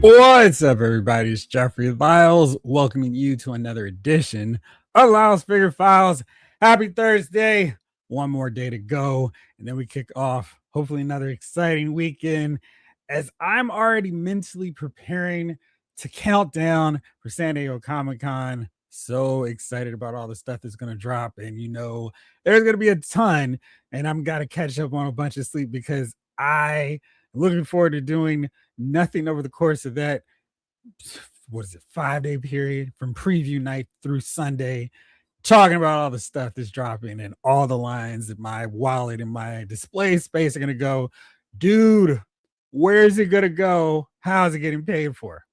What's up, everybody? It's Jeffrey Lyles welcoming you to another edition of Lyles Figure Files. Happy Thursday. One more day to go, and then we kick off hopefully another exciting weekend as I'm already mentally preparing to count down for San Diego Comic-Con. So excited about all the stuff that's going to drop, and there's going to be a ton, and I'm got to catch up on a bunch of sleep because I am looking forward to doing nothing over the course of that, what is it, 5-day period from preview night through Sunday, talking about all the stuff that's dropping and all the lines that my wallet and my display space are going to go. Dude, where's it going to go? How's it getting paid for?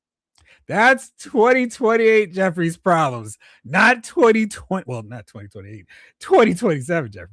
That's 2028 Jeffrey's problems, not 2020. Well, not 2028, 2027, Jeffrey.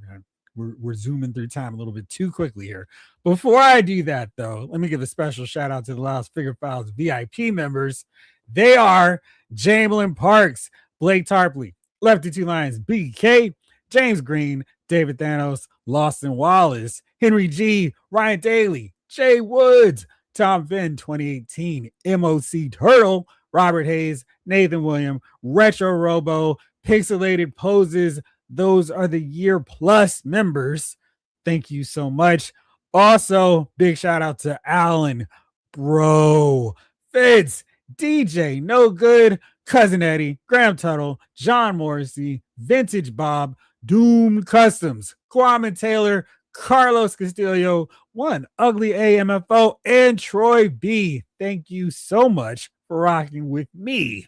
We're zooming through time a little bit too quickly here. Before I do that, though, let me give a special shout out to the Lyles Figure Files VIP members. They are Jamelin Parks, Blake Tarpley, Lefty Two Lions, BK, James Green, David Thanos, Lawson Wallace, Henry G, Ryan Daly, Jay Woods, Tom Finn 2018, MOC Turtle, Robert Hayes, Nathan William, Retro Robo, Pixelated Poses. Those are the year plus members. Thank you so much. Also, big shout out to Alan, Bro, Fitz, DJ, No Good, Cousin Eddie, Graham Tuttle, John Morrissey, Vintage Bob, Doom Customs, Kwame Taylor, Carlos Castillo, One Ugly AMFO, and Troy B. Thank you so much for rocking with me.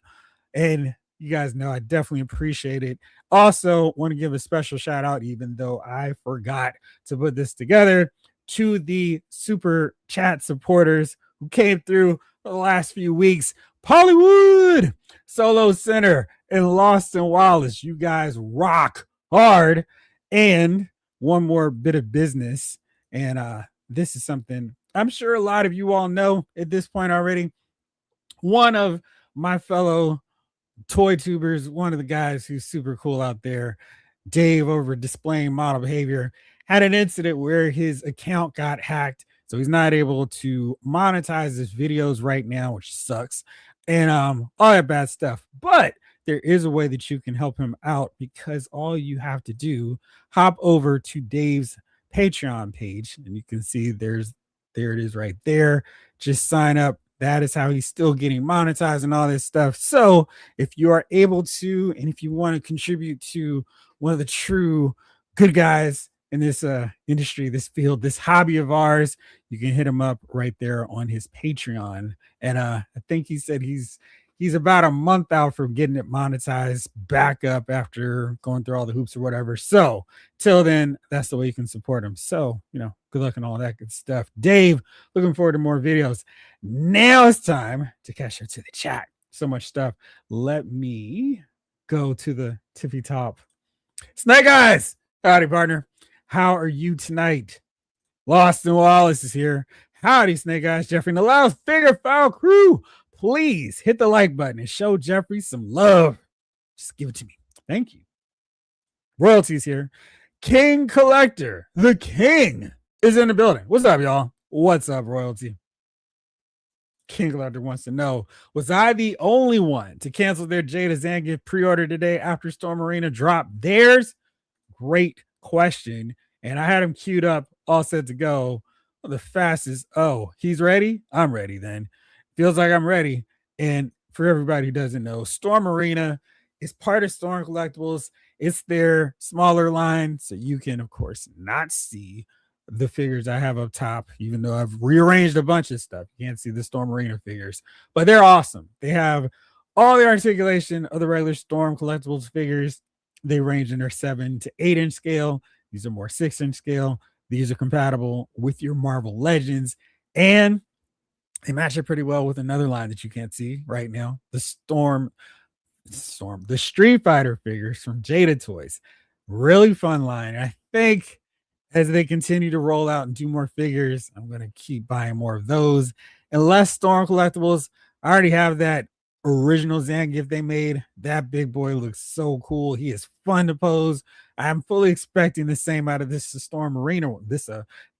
And you guys know I definitely appreciate it. Also, want to give a special shout out, even though I forgot to put this together, to the super chat supporters who came through the last few weeks. Pollywood, Solo Center, and Lost and Wallace. You guys rock hard. And one more bit of business. And this is something I'm sure a lot of you all know at this point already. One of my fellow toy tubers, one of the guys who's super cool out there, Dave over Displaying Model Behavior, had an incident where his account got hacked, so he's not able to monetize his videos right now, which sucks, and all that bad stuff. But there is a way that you can help him out, because all you have to do, hop over to Dave's Patreon page, and you can see there it is right there. Just sign up. That is how he's still getting monetized and all this stuff. So if you are able to, and if you want to contribute to one of the true good guys in this industry, this field, this hobby of ours, you can hit him up right there on his Patreon. And I think he said he's about a month out from getting it monetized back up after going through all the hoops or whatever. So till then, that's the way you can support him. So, good luck and all that good stuff. Dave, looking forward to more videos. Now it's time to catch up to the chat. So much stuff. Let me go to the tippy top. Snake Eyes, howdy, partner. How are you tonight? Lost and Wallace is here. Howdy, Snake Eyes. Jeffrey and the Lyles Figure File crew. Please hit the like button and show Jeffrey some love. Just give it to me. Thank you. Royalty's here. King Collector, the king, is in the building. What's up, y'all? What's up, Royalty? King Collector wants to know, was I the only one to cancel their Jada Zangief pre-order today after Storm Arena dropped theirs? Great question. And I had him queued up, all set to go. The fastest. Oh, he's ready? I'm ready then. Feels like I'm ready. And for everybody who doesn't know, Storm Arena is part of Storm Collectibles. It's their smaller line, so you can, of course, not see the figures I have up top, even though I've rearranged a bunch of stuff. You can't see the Storm Arena figures, but they're awesome. They have all the articulation of the regular Storm Collectibles figures. They range in their 7 to 8 inch scale. These are more 6-inch scale. These are compatible with your Marvel Legends, and they match it pretty well with another line that you can't see right now. The Street Fighter figures from Jada Toys. Really fun line. I think as they continue to roll out and do more figures, I'm going to keep buying more of those. And less Storm Collectibles. I already have that original Zangief they made. That big boy looks so cool. He is fun to pose. I'm fully expecting the same out of this Storm Arena,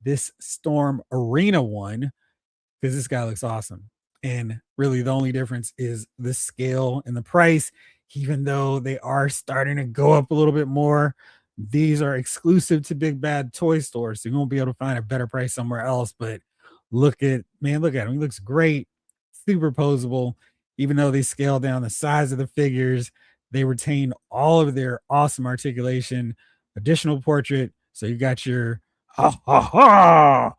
this Storm Arena one, because this guy looks awesome. And really, the only difference is the scale and the price, even though they are starting to go up a little bit more. These are exclusive to Big Bad Toy Stores, so you won't be able to find a better price somewhere else. But look at him. He looks great, super posable. Even though they scale down the size of the figures, they retain all of their awesome articulation, additional portrait. So you got your ha ha ha,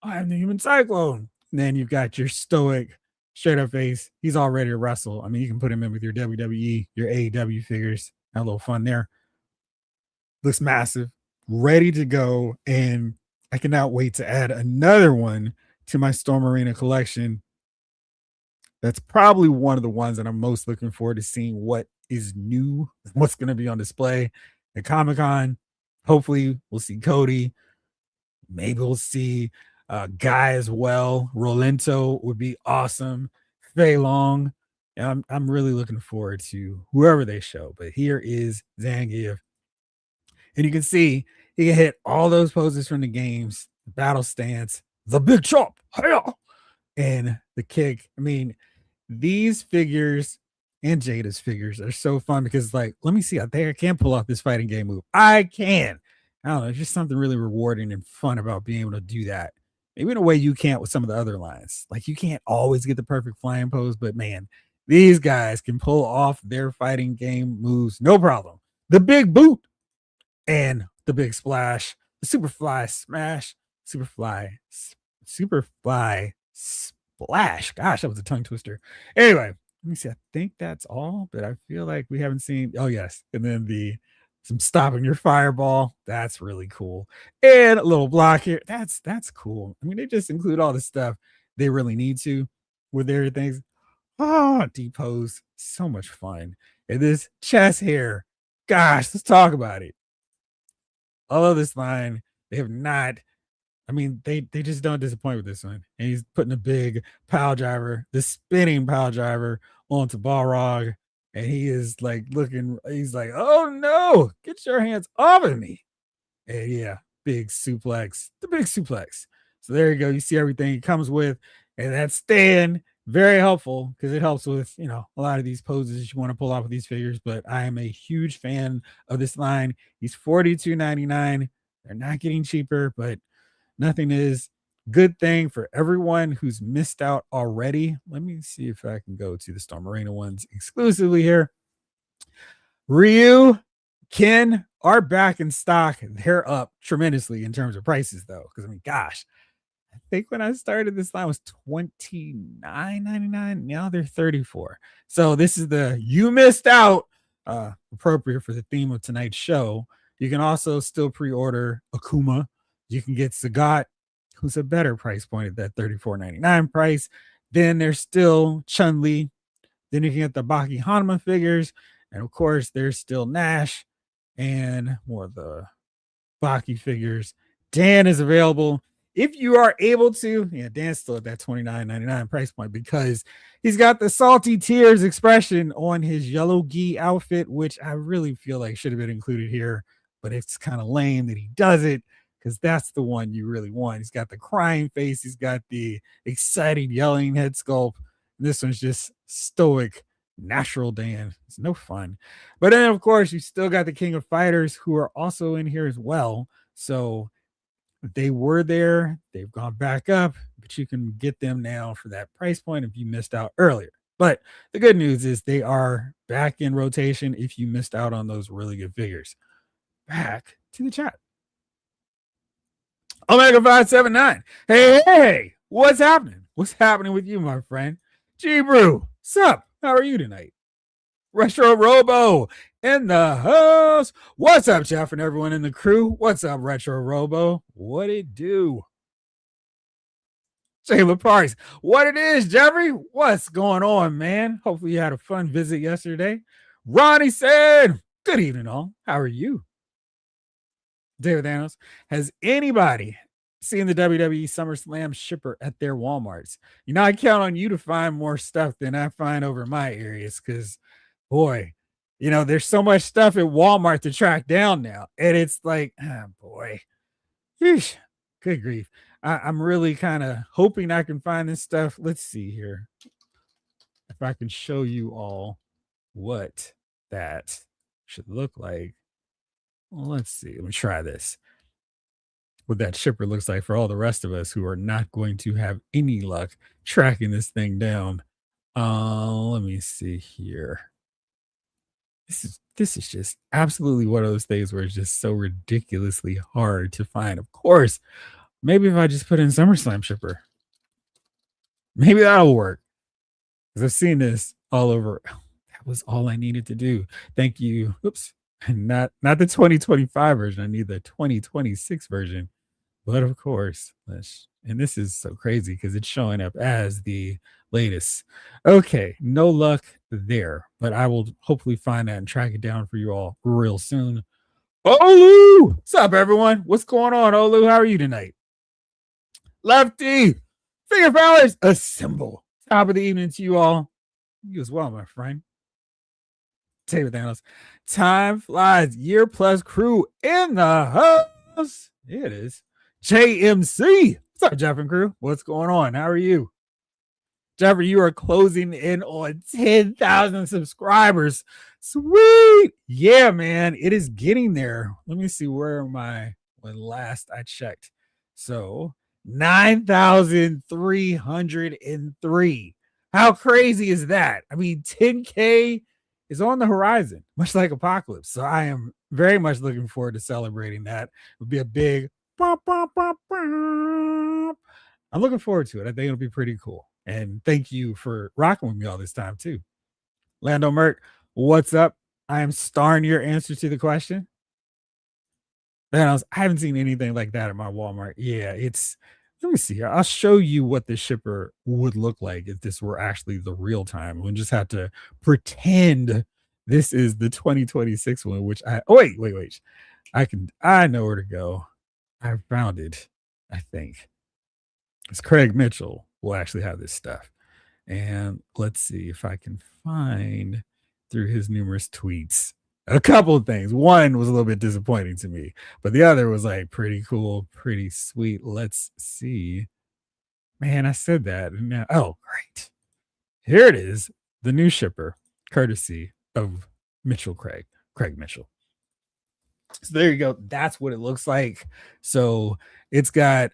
I'm the human cyclone. And then you've got your stoic, straight up face. He's all ready to wrestle. I mean, you can put him in with your WWE, your AEW figures. Have a little fun there. Looks massive, ready to go. And I cannot wait to add another one to my Storm Arena collection. That's probably one of the ones that I'm most looking forward to seeing what is new, what's going to be on display at Comic Con. Hopefully, we'll see Cody. Maybe we'll see Guy as well. Rolento would be awesome. Fei Long. I'm really looking forward to whoever they show. But here is Zangief. And you can see he can hit all those poses from the games, the battle stance, the big chop, and the kick. I mean, these figures and Jada's figures are so fun because, like, let me see. I think I can pull off this fighting game move. I can. I don't know. It's just something really rewarding and fun about being able to do that. Maybe in a way you can't with some of the other lines. Like, you can't always get the perfect flying pose, but man, these guys can pull off their fighting game moves no problem. The big boot and the big splash, the Superfly smash, Superfly, Superfly splash. Gosh, that was a tongue twister. Anyway, let me see. I think that's all, but I feel like we haven't seen. Oh yes, and then the some stopping your fireball. That's really cool. And a little block here. That's cool. I mean, they just include all the stuff they really need to with their things. Oh, depose. So much fun. And this chest hair. Gosh, let's talk about it. I love this line. They have not. I mean, they just don't disappoint with this one. And he's putting a big pile driver, the spinning pile driver, onto Balrog. And he is like looking, he's like, oh no, get your hands off of me. And yeah, big suplex, the big suplex. So there you go. You see everything it comes with. And that stand, very helpful because it helps with, a lot of these poses you want to pull off with these figures. But I am a huge fan of this line. He's $42.99. They're not getting cheaper, but nothing is. Good thing for everyone who's missed out already. Let me see if I can go to the Storm Arena ones exclusively here. Ryu, Ken are back in stock. They're up tremendously in terms of prices, though. Because, I mean, gosh, I think when I started this line was $29.99. Now they're $34. So this is the you missed out, appropriate for the theme of tonight's show. You can also still pre-order Akuma. You can get Sagat, who's a better price point at that $34.99 price. Then there's still Chun-Li. Then you can get the Baki Hanma figures. And of course, there's still Nash and more of the Baki figures. Dan is available. If you are able to, Dan's still at that $29.99 price point because he's got the salty tears expression on his yellow gi outfit, which I really feel like should have been included here, but it's kind of lame that he does it because that's the one you really want. He's got the crying face. He's got the excited yelling head sculpt. This one's just stoic, natural Dan. It's no fun. But then, of course, you still got the King of Fighters who are also in here as well. So they were there. They've gone back up, but you can get them now for that price point if you missed out earlier. But the good news is they are back in rotation if you missed out on those really good figures. Back to the chat. Omega 579. Hey, what's happening? What's happening with you, my friend? G Brew, what's up? How are you tonight? Retro Robo in the house. What's up, Jeff, and everyone in the crew? What's up, Retro Robo? What it do? Taylor Parks. What it is, Jeffrey? What's going on, man? Hopefully you had a fun visit yesterday. Ronnie said, good evening, all. How are you? David Thanos, has anybody seen the WWE SummerSlam shipper at their Walmarts? I count on you to find more stuff than I find over my areas because, boy, there's so much stuff at Walmart to track down now. And it's like, boy, eesh, good grief. I'm really kind of hoping I can find this stuff. Let's see here. if I can show you all what that should look like. Well, let's see. Let me try this. What that shipper looks like for all the rest of us who are not going to have any luck tracking this thing down. Let me see here. This is just absolutely one of those things where it's just so ridiculously hard to find. Of course, maybe if I just put in SummerSlam shipper, maybe that'll work. Because I've seen this all over. That was all I needed to do. Thank you. Oops. Not the 2025 version. I need the 2026 version. But of course, and this is so crazy because it's showing up as the latest. Okay, no luck there, but I will hopefully find that and track it down for you all real soon. Olu! What's up, everyone? What's going on, Olu? How are you tonight? Lefty! Finger Fowlers, assemble. Top of the evening to you all. You as well, my friend. Taylor Thanos. Time flies. Year plus crew in the house. Here it is. JMC. What's up, Jeff and crew? What's going on? How are you? Jeffrey, you are closing in on 10,000 subscribers. Sweet. Yeah, man. It is getting there. Let me see where am I when last I checked. So 9,303. How crazy is that? I mean, 10K is on the horizon, much like Apocalypse. So I am very much looking forward to celebrating that. It would be a big I'm looking forward to it. I think it'll be pretty cool. And thank you for rocking with me all this time, too. Lando Mert, what's up? I am starring your answer to the question. I haven't seen anything like that at my Walmart. Yeah, let me see here. I'll show you what the shipper would look like if this were actually the real time. We'll just have to pretend this is the 2026 one, which wait. I know where to go. I found it, I think. It's Craig Mitchell will actually have this stuff. And let's see if I can find through his numerous tweets a couple of things. One was a little bit disappointing to me, but the other was like pretty cool, pretty sweet. Let's see. Man, I said that. Now, oh, great. Here it is. The new shipper, courtesy of Craig Mitchell. So there you go. That's what it looks like. So it's got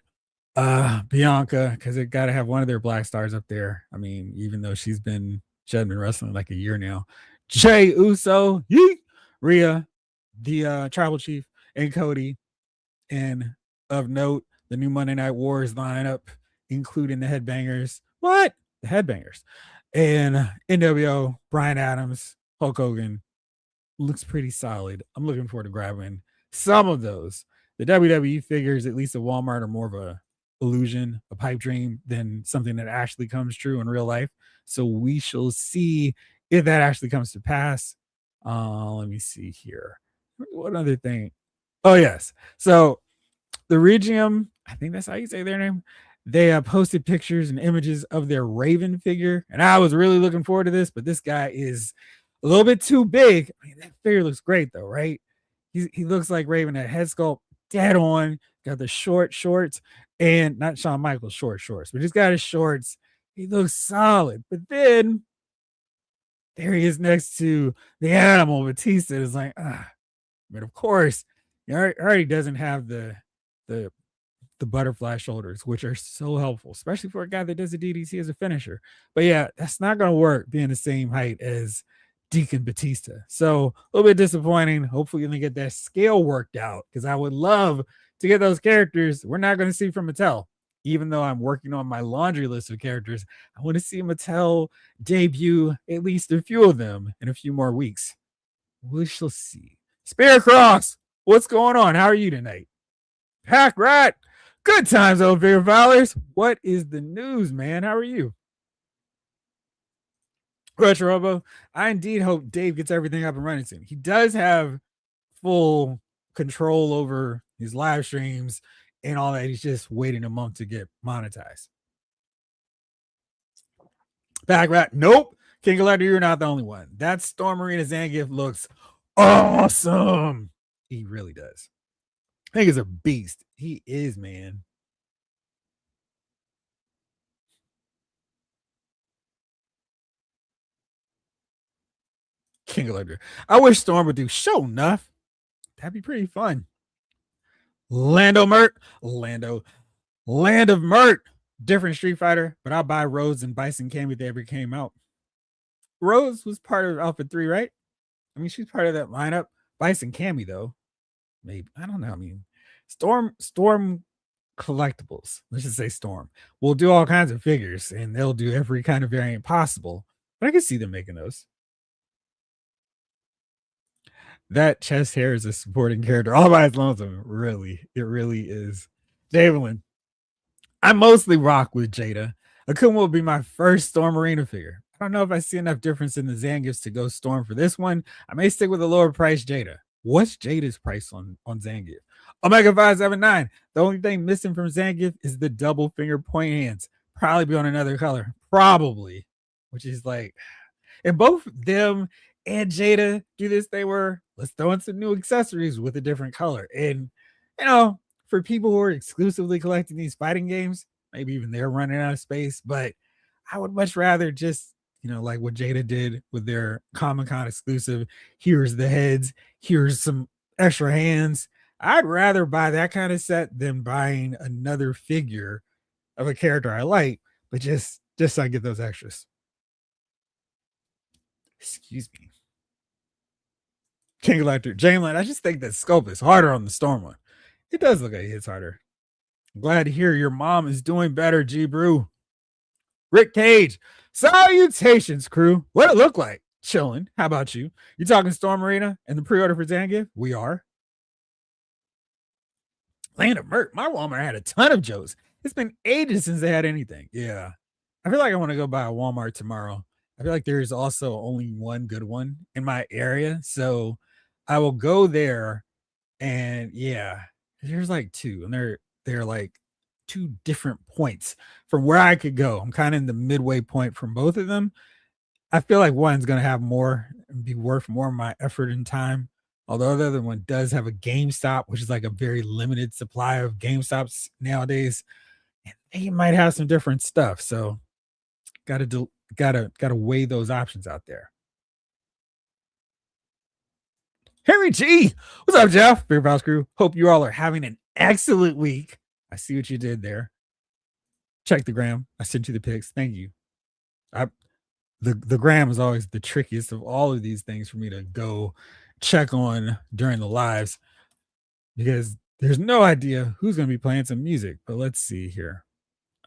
Bianca, because it got to have one of their black stars up there. I mean, even though she hadn't been wrestling like a year now. Jey Uso, Rhea, the tribal chief, and Cody. And of note, the new Monday Night Wars lineup, including the Headbangers. What? The Headbangers. And NWO, Bryan Adams, Hulk Hogan. Looks pretty solid. I'm looking forward to grabbing some of those. The WWE figures, at least at Walmart, are more of a illusion, a pipe dream, than something that actually comes true in real life. So we shall see if that actually comes to pass. Let me see here. What other thing? Oh, yes. So the Regium, I think that's how you say their name. They posted pictures and images of their Raven figure. And I was really looking forward to this, but this guy is a little bit too big. I mean, that figure looks great though, right? He looks like Raven. That head sculpt dead on. Got the short shorts, and not Shawn Michaels short shorts, but he's got his shorts. He looks solid. But then there he is next to the animal Batista. Is like, but of course, he already doesn't have the butterfly shoulders, which are so helpful, especially for a guy that does a DDT as a finisher. But yeah, that's not going to work being the same height as Deacon Batista. So a little bit disappointing. Hopefully you're going to get that scale worked out, because I would love to get those characters we're not going to see from Mattel. Even though I'm working on my laundry list of characters, I want to see Mattel debut at least a few of them in a few more weeks. We shall see. Spirit Cross, what's going on? How are you tonight? Pack Rat, good times, old Figure Fowlers. What is the news, man? How are you? Retro Robo, I indeed hope Dave gets everything up and running soon. He does have full control over his live streams and all that. He's just waiting a month to get monetized. Pack Rat, nope. King Collector, you're not the only one. That Storm Marina Zangief looks awesome. He really does. I think he's a beast. He is, man. King Electric. I wish Storm would do show enough. That'd be pretty fun. Land of Mert. Different Street Fighter, but I'll buy Rose and Bison Cammy if they ever came out. Rose was part of Alpha 3, right? I mean, she's part of that lineup. Bison Cammy, though. Maybe. I don't know. I mean, Storm collectibles. Let's just say Storm. We'll do all kinds of figures, and they'll do every kind of variant possible. But I can see them making those. That chest hair is a supporting character all by its lonesome. Really, it really is. Javelin. I mostly rock with Jada. Akuma will be my first Storm Arena figure. I don't know if I see enough difference in the Zangiefs to go Storm for this one. I may stick with a lower price Jada. What's Jada's price on Zangief? Omega 579. The only thing missing from Zangief is the double finger point hands. Probably be on another color. Probably. Which is like, and both them and Jada do this. They were, let's throw in some new accessories with a different color. And, you know, for people who are exclusively collecting these fighting games, maybe even they're running out of space. But I would much rather just, you know, like what Jada did with their Comic-Con exclusive. Here's the heads. Here's some extra hands. I'd rather buy that kind of set than buying another figure of a character I like, but just so I get those extras. Excuse me. King Electric, Jamelin, I just think that scope is harder on the Storm one. It does look like it hits harder. I'm glad to hear your mom is doing better, G Brew. Rick Cage, salutations, crew. What it look like? Chilling. How about you? You talking Storm Arena and the pre-order for Zangief? We are. Land of Mert. My Walmart had a ton of Joes. It's been ages since they had anything. Yeah. I feel like I want to go buy a Walmart tomorrow. I feel like there is also only one good one in my area. So I will go there, and yeah, there's like two, and they're like two different points from where I could go. I'm kind of in the midway point from both of them. I feel like one's going to have more and be worth more of my effort and time. Although the other one does have a GameStop, which is like a very limited supply of GameStops nowadays. And they might have some different stuff. So gotta weigh those options out there. Harry G, what's up, Jeff? Big House Crew. Hope you all are having an excellent week. I see what you did there. Check the gram. I sent you the pics. Thank you. The gram is always the trickiest of all of these things for me to go check on during the lives, because there's no idea who's going to be playing some music. But let's see here.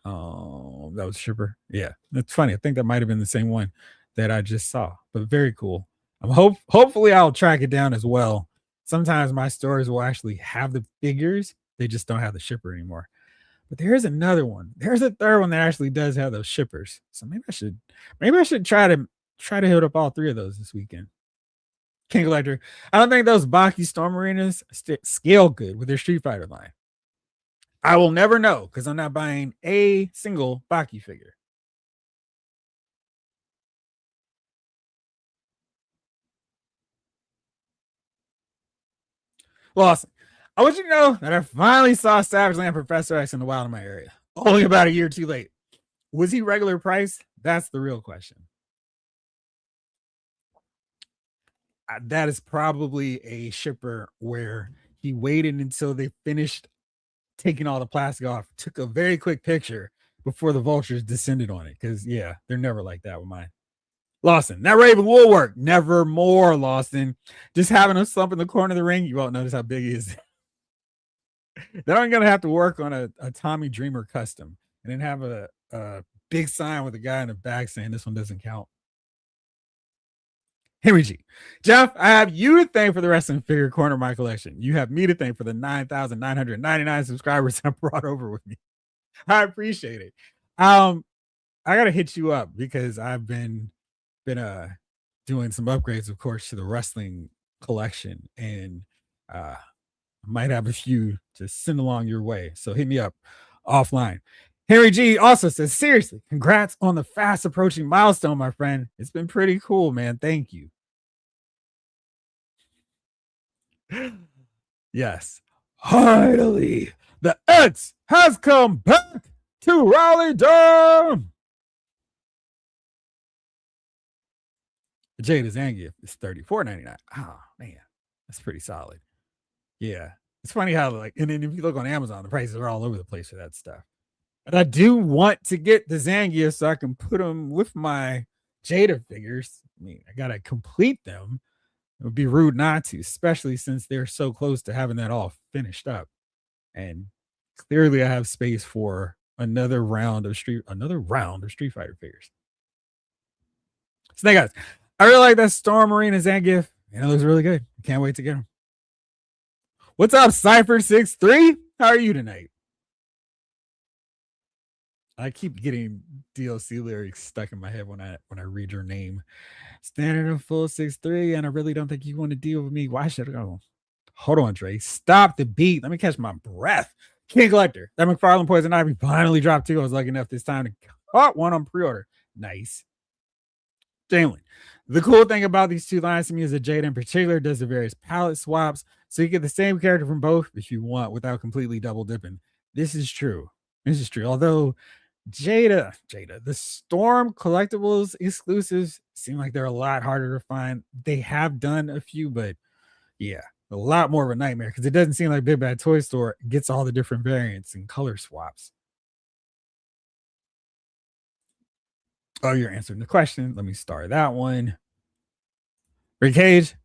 Oh, that was Shipper. Yeah, that's funny. I think that might have been the same one that I just saw, but very cool. Hopefully I'll track it down as well. Sometimes my stores will actually have the figures. They just don't have the shipper anymore. But there's another one. There's a third one that actually does have those shippers. So maybe I should try to hit up all three of those this weekend. King Electric. I don't think those Baki Storm Arenas scale good with their Street Fighter line. I will never know because I'm not buying a single Baki figure. Lawson, I want you to know that I finally saw Savage Land Professor X in the wild in my area. Only about a year too late. Was he regular price? That's the real question. That is probably a shipper where he waited until they finished taking all the plastic off, took a very quick picture before the vultures descended on it. Because, yeah, they're never like that with mine. Lawson, that Raven will work. Never more, Lawson. Just having him slump in the corner of the ring, you won't notice how big he is. Then I'm going to have to work on a Tommy Dreamer custom and then have a big sign with a guy in the back saying this one doesn't count. Henry G. Jeff, I have you to thank for the wrestling figure corner of my collection. You have me to thank for the 9,999 subscribers I brought over with me. I appreciate it. I got to hit you up because I've been doing some upgrades, of course, to the wrestling collection, and might have a few to send along your way. So hit me up offline. Harry G also says, seriously, congrats on the fast approaching milestone, my friend. It's been pretty cool, man. Thank you. Yes. Finally, the X has come back to Raleigh Durham. Jada Zangief is $34.99. Oh man, that's pretty solid. Yeah. It's funny how like, and then if you look on Amazon, the prices are all over the place for that stuff. And I do want to get the Zangief so I can put them with my Jada figures. I mean, I gotta complete them. It would be rude not to, especially since they're so close to having that all finished up. And clearly I have space for another round of Street Fighter figures. Snake Eyes. I really like that Storm Marine and Zangief. And it looks really good. Can't wait to get them. What's up, Cypher63? How are you tonight? I keep getting DLC lyrics stuck in my head when I read your name. Standard and full 6'3", and I really don't think you want to deal with me. Why should I go? Hold on, Dre. Stop the beat. Let me catch my breath. King Collector. That McFarlane Poison Ivy finally dropped too. I was lucky enough this time to caught one on pre-order. Nice. Jalen. The cool thing about these two lines to me is that Jada in particular does the various palette swaps, so you get the same character from both if you want without completely double dipping. This is true. This is true. Although Jada, the Storm collectibles exclusives seem like they're a lot harder to find. They have done a few, but yeah, a lot more of a nightmare because it doesn't seem like Big Bad Toy Store gets all the different variants and color swaps. Oh, you're answering the question. Let me start that one. Rick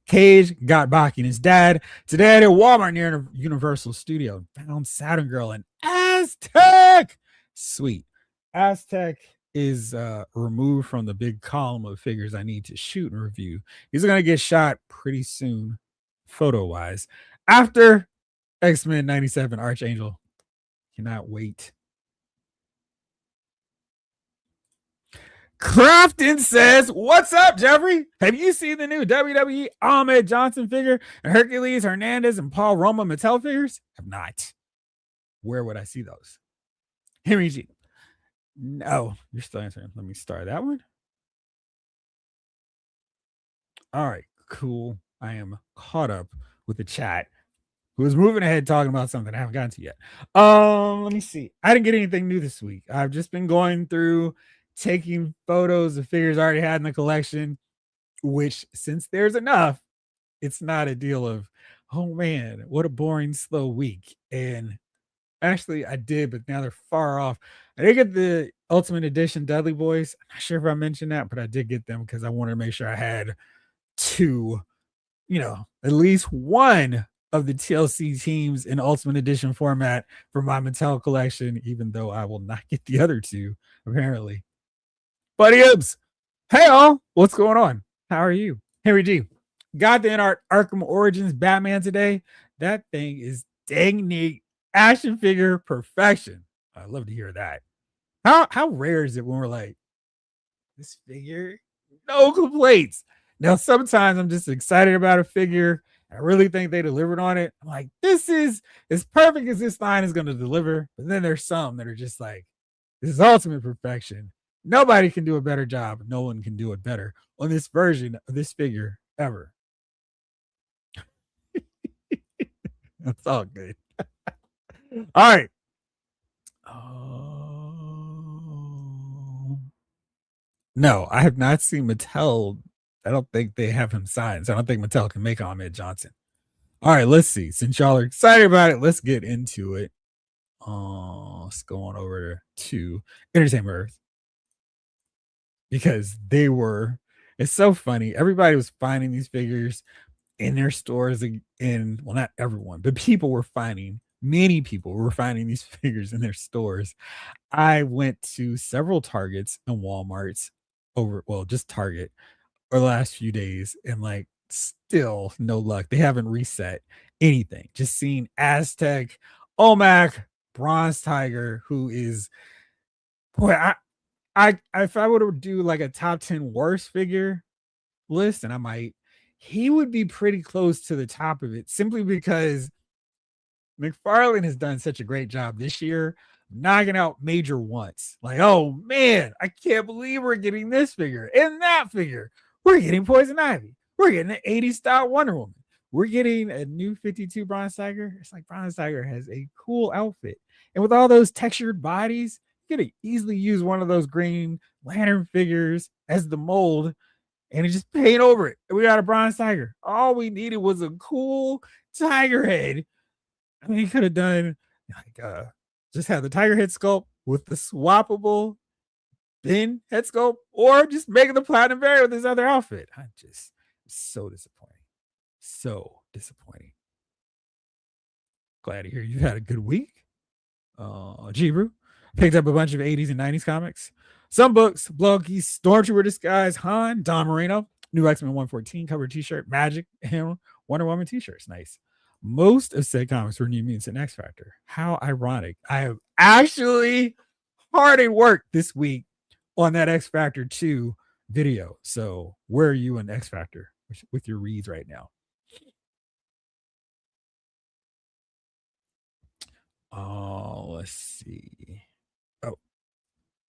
Cage got Baki and his dad today at Walmart near Universal Studio. Found Saturn Girl and Aztec. Sweet. Aztec is removed from the big column of figures I need to shoot and review. He's going to get shot pretty soon, photo-wise. After X-Men 97 Archangel. Cannot wait. Crafton says, what's up, Jeffrey? Have you seen the new WWE Ahmed Johnson figure and Hercules Hernandez and Paul Roma Mattel figures? Have not. Where would I see those? Henry G. No, you're still answering. Let me start that one. All right, cool. I am caught up with the chat who was moving ahead talking about something I haven't gotten to yet. Let me see. I didn't get anything new this week. I've just been going through taking photos of figures I already had in the collection, which since there's enough, it's not a deal of, oh man, what a boring, slow week. And actually I did, but now they're far off. I did get the Ultimate Edition Dudley Boys. I'm not sure if I mentioned that, but I did get them because I wanted to make sure I had two, at least one of the TLC teams in Ultimate Edition format for my Mattel collection, even though I will not get the other two, apparently. Buddy Ibs, hey all, what's going on? How are you? Henry G, got the Arkham Origins Batman today. That thing is dang neat. Action figure perfection. I love to hear that. How rare is it when we're like, this figure, no complaints. Now, sometimes I'm just excited about a figure. I really think they delivered on it. I'm like, this is as perfect as this line is going to deliver. But then there's some that are just like, this is ultimate perfection. Nobody can do a better job. No one can do it better on this version of this figure ever. That's all good. All right. No, I have not seen Mattel. I don't think they have him signed. So I don't think Mattel can make Ahmed Johnson. All right, let's see. Since y'all are excited about it, let's get into it. Let's go on over to Entertainment Earth. Because it's so funny. Everybody was finding these figures in their stores, well, not everyone, but many people were finding these figures in their stores. I went to several Targets and Walmarts just Target over the last few days, and like still no luck. They haven't reset anything. Just seen Aztec, Omac, Bronze Tiger, who is, boy, if I were to do like a top 10 worst figure list, and he would be pretty close to the top of it simply because McFarlane has done such a great job this year knocking out major ones. Like, oh man, I can't believe we're getting this figure and that figure. We're getting Poison Ivy. We're getting an 80s style Wonder Woman. We're getting a new 52 Bronze Tiger. It's like Bronze Tiger has a cool outfit. And with all those textured bodies, you could easily use one of those Green Lantern figures as the mold and he just paint over it. And we got a bronze tiger. All we needed was a cool tiger head. I mean, he could have done like just had the tiger head sculpt with the swappable thin head sculpt, or just making the platinum variant with his other outfit. I'm just so disappointing. So disappointing. Glad to hear you had a good week. Jibru picked up a bunch of 80s and 90s comics. Some books, Bloggies, Stormtrooper Disguise, Han, Don Marino, New X-Men 114 cover t-shirt, Magic, and Wonder Woman t-shirts. Nice. Most of said comics were New Mutants and X Factor. How ironic. I have actually hard at work this week on that X Factor 2 video. So where are you in X Factor with your reads right now? Oh, let's see. Oh,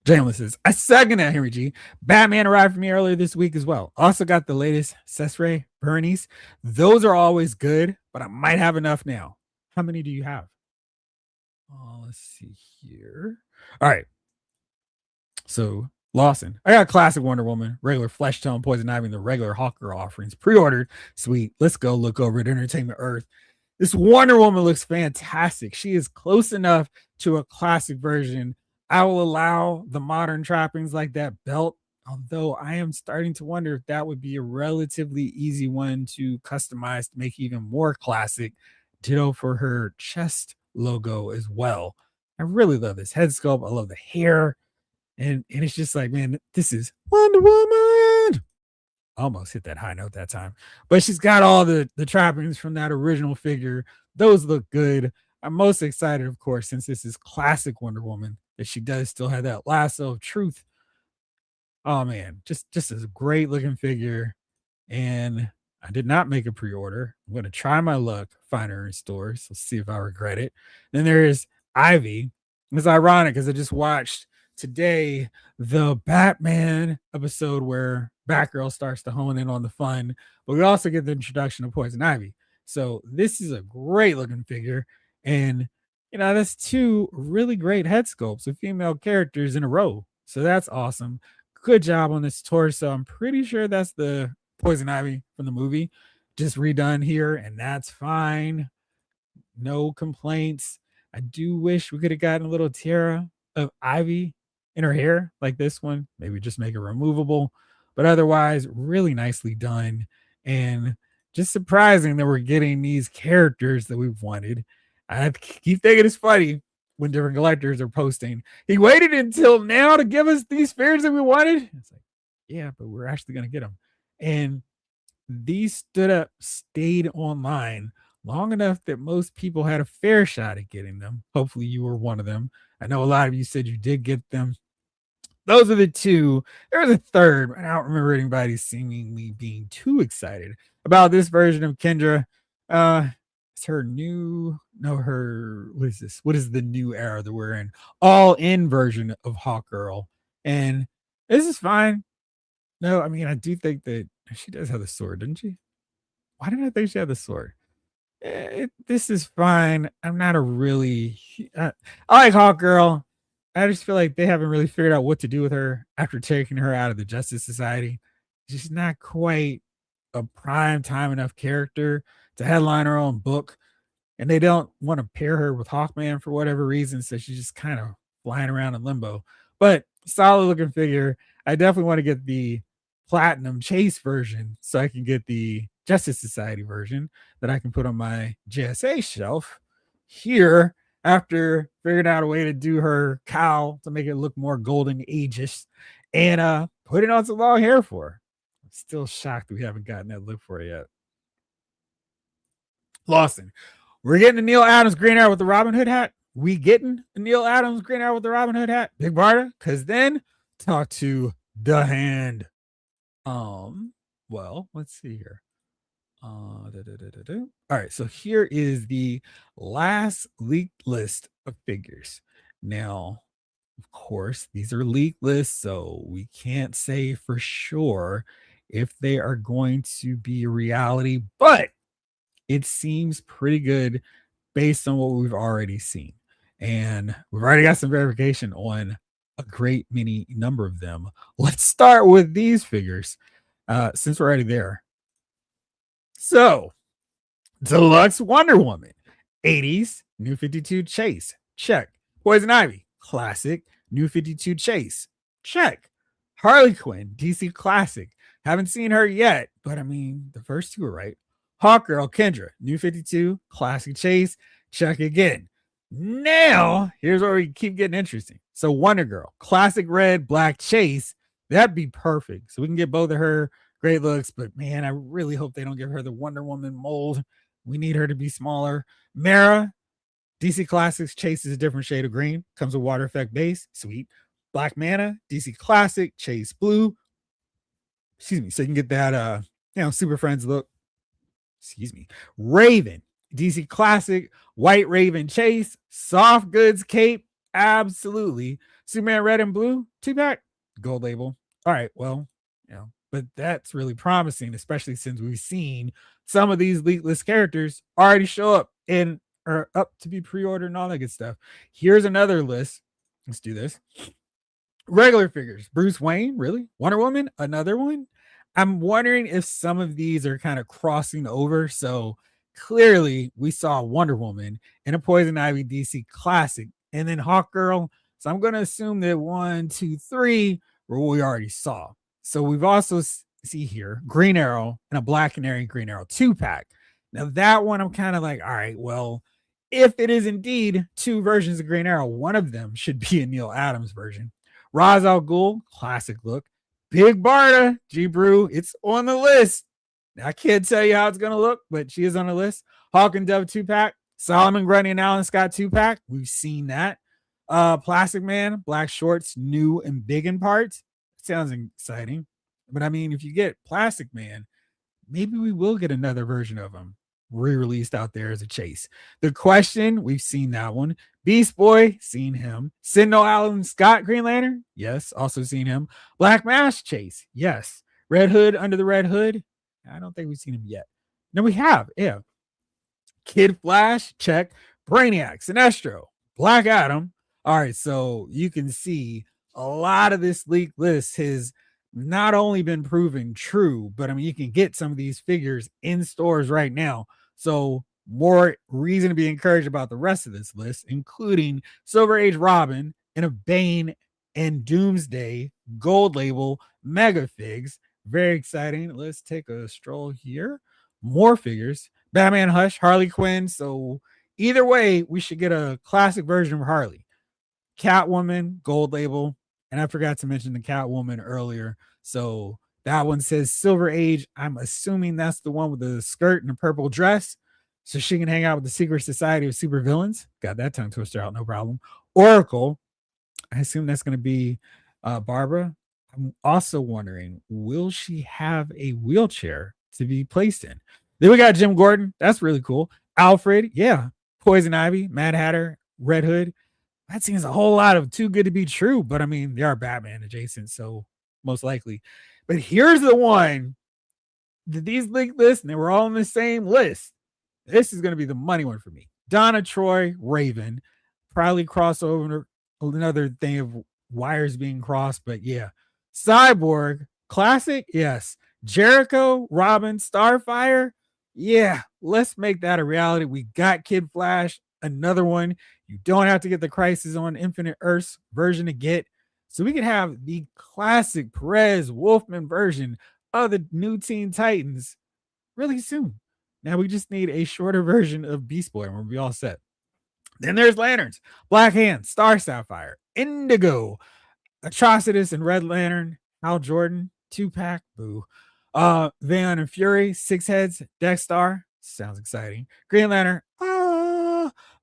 Jalen says, I second that, Henry G. Batman arrived for me earlier this week as well. Also got the latest Cesare Bernice. Those are always good, but I might have enough now. How many do you have? Oh, let's see here. All right. So Lawson, I got classic Wonder Woman, regular Flesh Tone, Poison Ivy, and the regular Hawker offerings pre-ordered. Sweet. Let's go look over at Entertainment Earth. This Wonder Woman looks fantastic. She is close enough to a classic version. I will allow the modern trappings like that belt, although I am starting to wonder if that would be a relatively easy one to customize to make even more classic. Ditto for her chest logo as well. I really love this head sculpt. I love the hair. And it's just like, man, this is Wonder Woman. Almost hit that high note that time. But she's got all the trappings from that original figure. Those look good. I'm most excited, of course, since this is classic Wonder Woman, that she does still have that lasso of truth. Oh man, just a great looking figure. And I did not make a pre-order. I'm going to try my luck, find her in stores. Let's see if I regret it. Then there is Ivy. It's ironic because I just watched today the Batman episode where Batgirl starts to hone in on the fun, but we also get the introduction of Poison Ivy. So this is a great looking figure. And that's two really great head sculpts of female characters in a row. So that's awesome. Good job on this torso. I'm pretty sure that's the Poison Ivy from the movie, just redone here, and that's fine. No complaints. I do wish we could have gotten a little tiara of Ivy in her hair like this one. Maybe just make it removable, but otherwise, really nicely done. And just surprising that we're getting these characters that we've wanted. I keep thinking it's funny when different collectors are posting. He waited until now to give us these figures that we wanted. It's like, yeah, but we're actually going to get them. And these stayed online long enough that most people had a fair shot at getting them. Hopefully you were one of them. I know a lot of you said you did get them. Those are the two. There was a third, but I don't remember anybody seemingly being too excited about this version of Kendra. It's her what is this? What is the new era that we're in? All in version of Hawkgirl. And this is fine. No, I mean, I do think that she does have the sword, doesn't she? Why did I think she had the sword? This is fine. I'm not a really. I like Hawkgirl. I just feel like they haven't really figured out what to do with her after taking her out of the Justice Society. She's not quite a prime time enough character to headline her own book, and they don't want to pair her with Hawkman for whatever reason. So she's just kind of flying around in limbo. But solid looking figure. I definitely want to get the platinum chase version so I can get the Justice Society version that I can put on my JSA shelf here after figuring out a way to do her cowl to make it look more golden ageist and putting on some long hair for her. I'm still shocked we haven't gotten that look for it yet. Lawson, we're getting the Neil Adams Green Arrow with the Robin Hood hat. We getting the Neil Adams Green Arrow with the Robin Hood hat, Big Barda, because then talk to the Hand. Well, let's see here. All right, so here is the last leaked list of figures. Now, of course, these are leaked lists, so we can't say for sure if they are going to be a reality, but it seems pretty good based on what we've already seen. And we've already got some verification on a great many number of them. Let's start with these figures. since we're already there. So, Deluxe Wonder Woman, 80s, New 52 Chase, check. Poison Ivy, classic, New 52 Chase, check. Harley Quinn, DC Classic, haven't seen her yet, but I mean, the first two are right. Hawkgirl, Kendra, New 52, Classic Chase, check again. Now, here's where we keep getting interesting. So, Wonder Girl, Classic Red, Black Chase, that'd be perfect. So, we can get both of her great looks, but man, I really hope they don't give her the Wonder Woman mold. We need her to be smaller. Mara, DC Classics Chase is a different shade of green. Comes with water effect base. Sweet. Black Mana, DC Classic, Chase Blue. Excuse me. So you can get that Super Friends look. Excuse me. Raven, DC Classic, White Raven Chase, Soft Goods Cape. Absolutely. Superman Red and Blue, 2-pack, gold label. All right, well, but that's really promising, especially since we've seen some of these leaked list characters already show up and are up to be pre-ordered and all that good stuff. Here's another list. Let's do this. Regular figures. Bruce Wayne, really? Wonder Woman, another one. I'm wondering if some of these are kind of crossing over. So clearly we saw Wonder Woman in a Poison Ivy DC Classic and then Hawkgirl. So I'm going to assume that 1, 2, 3 were what we already saw. So we've also see here Green Arrow and a Black Canary Green Arrow 2-pack. Now that one I'm kind of like, all right, well, if it is indeed two versions of Green Arrow, one of them should be a Neil Adams version. Ra's al Ghul, classic look. Big Barda, G Brew, it's on the list. I can't tell you how it's going to look, but she is on the list. Hawk and Dove 2-pack. Solomon Grundy and Alan Scott 2-pack. We've seen that. Plastic Man, black shorts, new and big in parts. Sounds exciting. But I mean, if you get Plastic Man, maybe we will get another version of him re-released out there as a chase. The Question, we've seen that one. Beast Boy, seen him. Sentinel Alan Scott Green Lantern, yes, also seen him. Black Mask Chase, yes. Red Hood Under the Red Hood, I don't think we've seen him yet. No, we have, yeah. Kid Flash, check. Brainiac, Sinestro, Black Adam. All right, so you can see a lot of this leaked list has not only been proven true, but I mean, you can get some of these figures in stores right now. So more reason to be encouraged about the rest of this list, including Silver Age Robin and a Bane and Doomsday gold label mega figs. Very exciting. Let's take a stroll here. More figures. Batman Hush, Harley Quinn. So either way, we should get a classic version of Harley. Catwoman, gold label. And I forgot to mention the Catwoman earlier. So that one says Silver Age. I'm assuming that's the one with the skirt and the purple dress. So she can hang out with the Secret Society of Supervillains. Got that tongue twister out, no problem. Oracle. I assume that's going to be Barbara. I'm also wondering, will she have a wheelchair to be placed in? Then we got Jim Gordon. That's really cool. Alfred. Yeah. Poison Ivy, Mad Hatter, Red Hood. That seems a whole lot of too good to be true, but I mean, they are Batman adjacent, so most likely. But here's the one that these linked lists, and they were all on the same list. This is going to be the money one for me. Donna Troy, Raven, probably crossover, another thing of wires being crossed, but yeah. Cyborg, classic, yes. Jericho, Robin, Starfire, yeah. Let's make that a reality. We got Kid Flash, another one. You don't have to get the Crisis on Infinite Earths version to get. So we can have the classic Perez Wolfman version of the new Teen Titans really soon. Now we just need a shorter version of Beast Boy and we'll be all set. Then there's Lanterns, Black Hand, Star Sapphire, Indigo, Atrocitus and Red Lantern, Hal Jordan, 2-pack, boo. Van and Fury, 6 heads, Dexstar, sounds exciting. Green Lantern,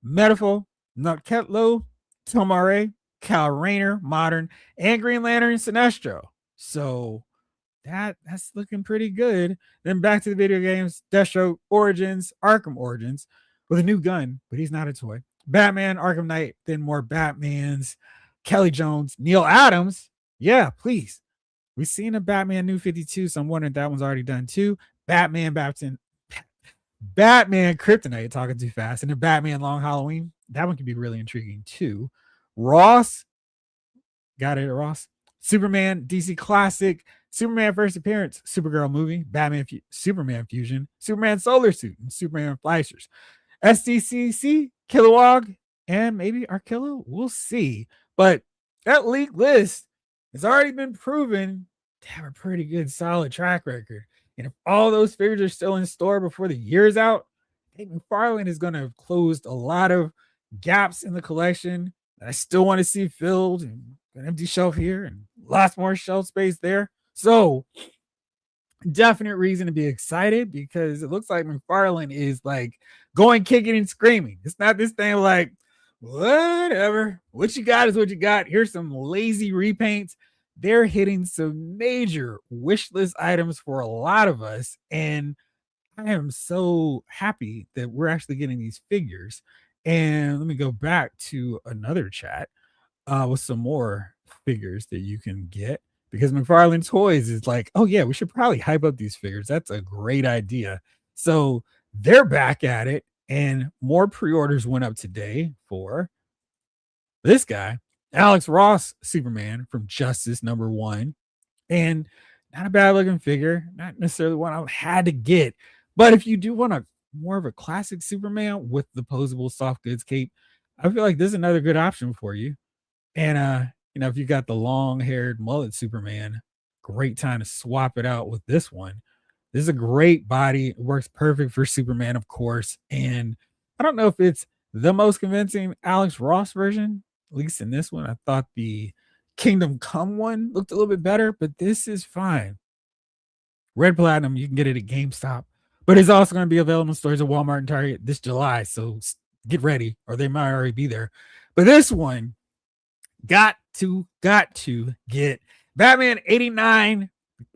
Metaful, Nutketlo, Tomare, Cal Rayner, Modern, and Green Lantern Sinestro. So that's looking pretty good. Then back to the video games, Deathstroke Origins, Arkham Origins, with a new gun, but he's not a toy. Batman, Arkham Knight, then more Batmans, Kelly Jones, Neil Adams. Yeah, please. We've seen a Batman New 52, so I'm wondering if that one's already done too. Batman Kryptonite, talking too fast, and then Batman Long Halloween. That one could be really intriguing too. Ross, got it, Ross. Superman, DC Classic, Superman first appearance, Supergirl movie, Superman fusion, Superman solar suit, and Superman flashers. SDCC, Kilowog, and maybe Arkilla. We'll see. But that leaked list has already been proven to have a pretty good, solid track record. And if all those figures are still in store before the year's out, I think McFarlane is going to have closed a lot of gaps in the collection that I still want to see filled, and an empty shelf here and lots more shelf space there. So, definite reason to be excited because it looks like McFarlane is like going kicking and screaming. It's not this thing like, whatever, what you got is what you got. Here's some lazy repaints. They're hitting some major wish list items for a lot of us. And I am so happy that we're actually getting these figures. And let me go back to another chat with some more figures that you can get because McFarlane Toys is like, oh yeah, we should probably hype up these figures. That's a great idea. So they're back at it, and more pre-orders went up today for this guy, Alex Ross Superman from Justice #1, and not a bad looking figure, not necessarily one I had to get, but if you do want a more of a classic Superman with the posable soft goods cape, I feel like this is another good option for you. And if you got the long-haired mullet Superman, great time to swap it out with this one. This is a great body. It works perfect for Superman, of course. And I don't know if it's the most convincing Alex Ross version, at least in this one. I thought the Kingdom Come one looked a little bit better, but this is fine. Red Platinum, you can get it at GameStop, but it's also going to be available in stores at Walmart and Target this July. So get ready, or they might already be there. But this one, got to get Batman 89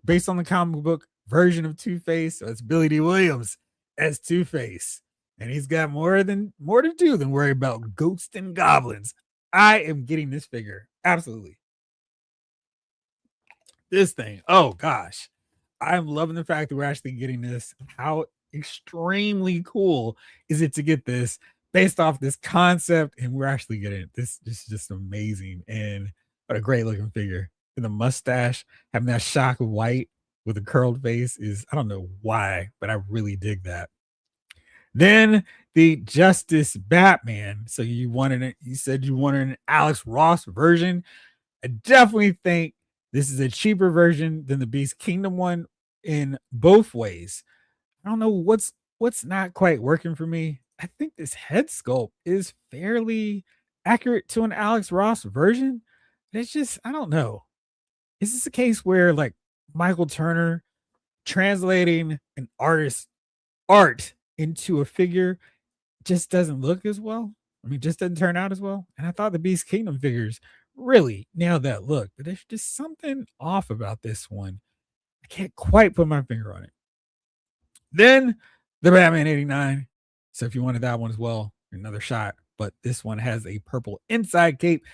based on the comic book version of Two-Face. So it's Billy D. Williams as Two-Face. And he's got more to do than worry about ghosts and goblins. I am getting this figure. Absolutely. This thing. Oh gosh. I'm loving the fact that we're actually getting this. How extremely cool is it to get this based off this concept, and we're actually getting it. This is just amazing, and what a great looking figure. And the mustache, having that shock of white with a curled face is, I don't know why, but I really dig that. Then the Justice Batman. So you said you wanted an Alex Ross version. I definitely think this is a cheaper version than the Beast Kingdom one in both ways. I don't know what's not quite working for me. I think this head sculpt is fairly accurate to an Alex Ross version. It's just, I don't know. Is this a case where like Michael Turner translating an artist's art into a figure just doesn't look as well? I mean, just doesn't turn out as well. And I thought the Beast Kingdom figures really nailed that look, but there's just something off about this one. I can't quite put my finger on it. Then the Batman 89. So if you wanted that one as well, another shot. But this one has a purple inside cape,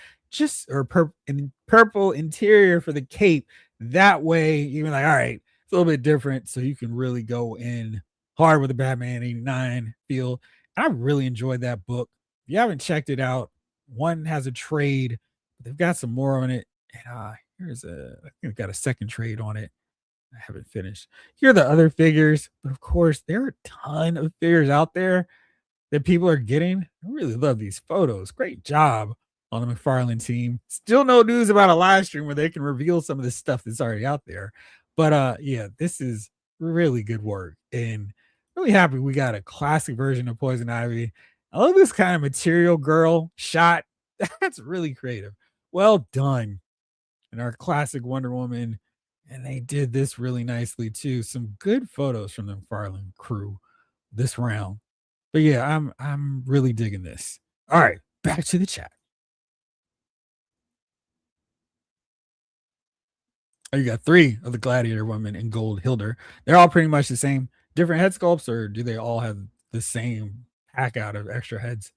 purple interior for the cape. That way, you're like, all right, it's a little bit different. So you can really go in hard with the Batman 89 feel. I really enjoyed that book. If you haven't checked it out, one has a trade. They've got some more on it. And I think I've got a second trade on it. I haven't finished. Here are the other figures, but of course, there are a ton of figures out there that people are getting. I really love these photos. Great job on the McFarlane team. Still no news about a live stream where they can reveal some of this stuff that's already out there. But yeah, this is really good work, and really happy we got a classic version of Poison Ivy. I love this kind of material girl shot. That's really creative. Well done. And our classic Wonder Woman. And they did this really nicely too. Some good photos from the McFarlane crew this round. But yeah, I'm really digging this. All right, back to the chat. Oh, you got 3 of the Gladiator women in gold Hilder. They're all pretty much the same. Different head sculpts, or do they all have the same pack out of extra heads?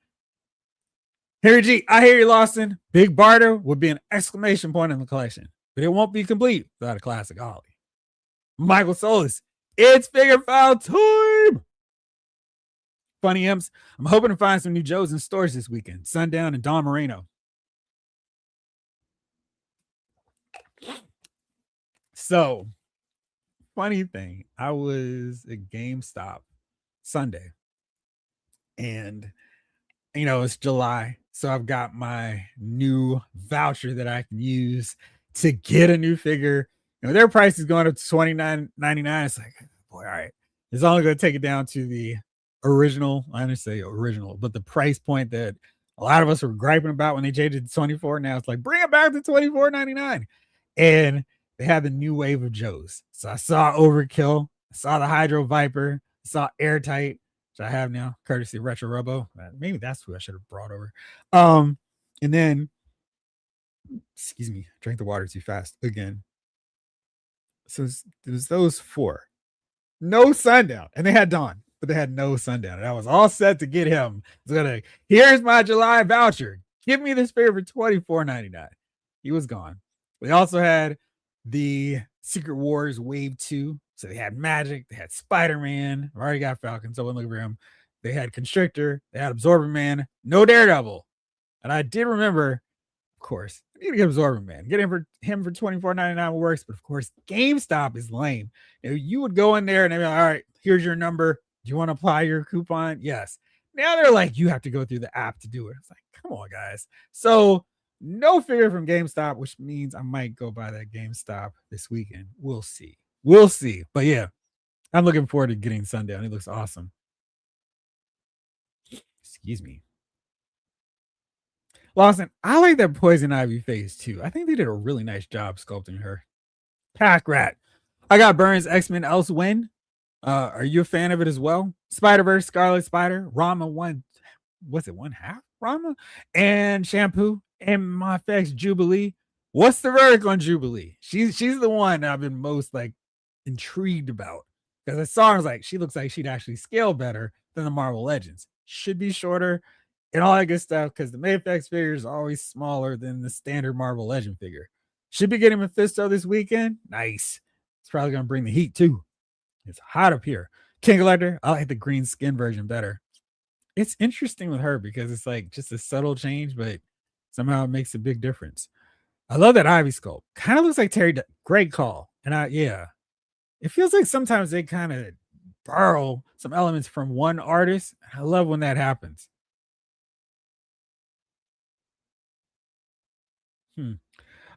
Harry G, I hear you, Lawson. Big barter would be an exclamation point in the collection, but it won't be complete without a classic Ollie. Michael Solis, it's figure file time. Funny Imps, I'm hoping to find some new Joes in stores this weekend. Sundown and Don Moreno. So funny thing, I was at GameStop Sunday, and it's July, so I've got my new voucher that I can use to get a new figure. Their price is going up to $29.99. It's like, boy, all right. It's only going to take it down to the original. I understand original, but the price point that a lot of us were griping about when they changed it to 24. Now it's like, bring it back to $24.99. And they had the new wave of Joes. So I saw Overkill, I saw the Hydro Viper, I saw Airtight, which I have now, courtesy of Retro Robo. Maybe that's who I should have brought over. And then, excuse me, drank the water too fast again. So it was those four. No Sundown. And they had Dawn, but they had no Sundown. And I was all set to get him. So here's my July voucher. Give me this figure for $24.99. He was gone. They also had the Secret Wars Wave 2. So they had Magic, they had Spider-Man. I've already got Falcon, so I wouldn't look for him. They had Constrictor, they had Absorbing Man, no Daredevil. And I did remember, of course, I need to get Absorbing Man. Get him for $24.99 works, but of course, GameStop is lame. You would go in there and they'd be like, all right, here's your number. Do you want to apply your coupon? Yes. Now they're like, you have to go through the app to do it. It's like, come on, guys. So no figure from GameStop, which means I might go buy that GameStop this weekend. We'll see. We'll see. But yeah, I'm looking forward to getting Sundown. He looks awesome. Excuse me. Lawson, I like that Poison Ivy face too. I think they did a really nice job sculpting her. Pack Rat. I got Burns X-Men Elsewin. Are you a fan of it as well? Spider-Verse, Scarlet Spider, Rama one. What's it? One half? Rama? And Shampoo and Mafex Jubilee. What's the verdict on Jubilee? She's the one I've been most like intrigued about. Because I saw her, I was like, she looks like she'd actually scale better than the Marvel Legends. Should be shorter and all that good stuff because the Mafex figure is always smaller than the standard Marvel Legend figure. Should be getting Mephisto this weekend. Nice. It's probably going to bring the heat too. It's hot up here. King Collector, I like the green skin version better. It's interesting with her because it's like just a subtle change, but somehow it makes a big difference. I love that Ivy sculpt. Kind of looks like Terry. Great call. And it feels like sometimes they kind of borrow some elements from one artist. I love when that happens.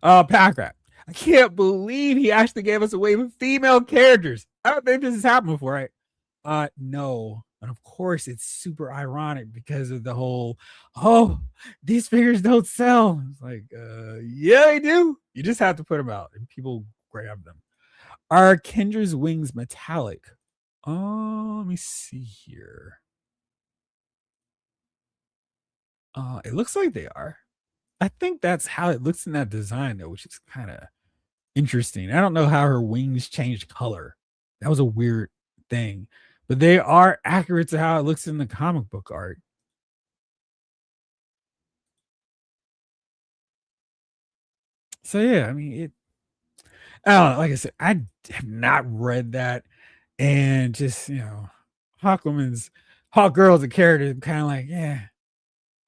Pack Rat. I can't believe he actually gave us a wave of female characters. I don't think this has happened before, right? No. And of course, it's super ironic because of the whole, these figures don't sell. It's like, yeah, they do. You just have to put them out and people grab them. Are Kendra's wings metallic? Oh, let me see here. It looks like they are. I think that's how it looks in that design, though, which is kind of interesting. I don't know how her wings changed color. That was a weird thing, but they are accurate to how it looks in the comic book art. So yeah, I mean, I don't know. Like I said, I have not read that, and just Hawk Girl as a character, kind of like, yeah.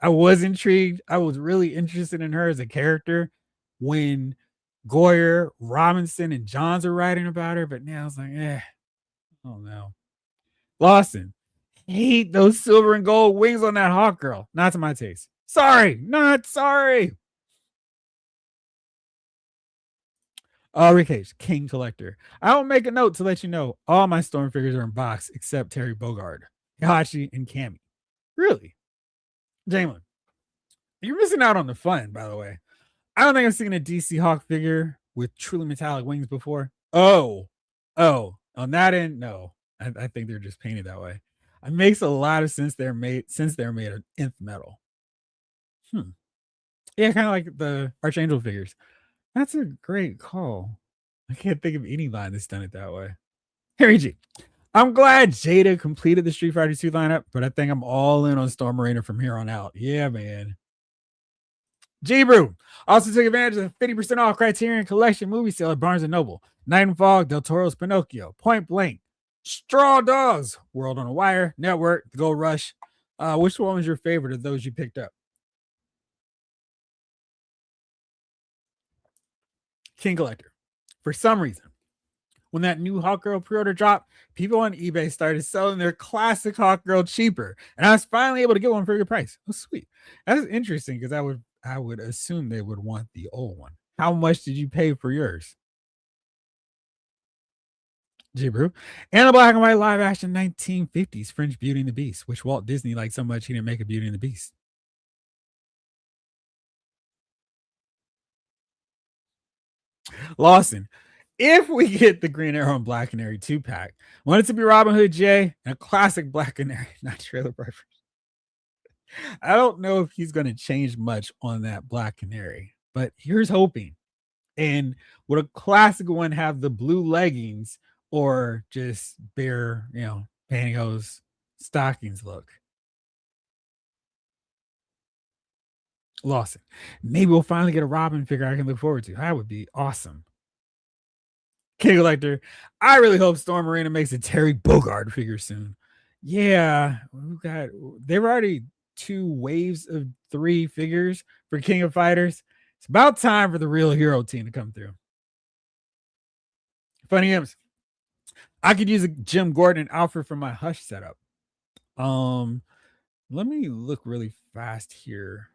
I was intrigued. I was really interested in her as a character when Goyer, Robinson, and Johns are writing about her, but now I was like, oh no. Lawson, hate those silver and gold wings on that Hawk Girl. Not to my taste. Sorry, not sorry. Rick H, King Collector. I will make a note to let you know all my Storm figures are in box except Terry Bogard, Hihachi, and Cammy. Really? Jalen, you're missing out on the fun, by the way. I don't think I've seen a DC Hawk figure with truly metallic wings before. Oh, on that end, no. I think they're just painted that way. It makes a lot of sense they're made of nth metal. Yeah, kind of like the Archangel figures. That's a great call. I can't think of any line that's done it that way. Harry G. I'm glad Jada completed the Street Fighter 2 lineup, but I think I'm all in on Storm Marina from here on out. Yeah, man. G-Brew also took advantage of the 50% off Criterion Collection movie sale at Barnes & Noble. Night and Fog, Del Toro's Pinocchio, Point Blank, Straw Dogs, World on a Wire, Network, The Gold Rush. Which one was your favorite of those you picked up? King Collector. For some reason, when that new Hawk Girl pre-order dropped, people on eBay started selling their classic Hawk Girl cheaper, and I was finally able to get one for a good price. Oh, sweet. That's interesting because I would assume they would want the old one. How much did you pay for yours? J. Brew. And a black and white live action 1950s French Beauty and the Beast, which Walt Disney liked so much he didn't make a Beauty and the Beast. Lawson, if we get the Green Arrow and Black Canary 2 pack, want it to be Robin Hood J and a classic Black Canary, not Trailer Park. I don't know if he's going to change much on that Black Canary, but here's hoping. And would a classic one have the blue leggings or just bare, pantyhose stockings look? Lawson, maybe we'll finally get a Robin figure I can look forward to. That would be awesome. King Collector, I really hope Storm Marina makes a Terry Bogard figure soon. Yeah, we got there were already 2 waves of 3 figures for King of Fighters. It's about time for the real hero team to come through. Funny Imps, I could use a Jim Gordon outfit for my Hush setup. Let me look really fast here.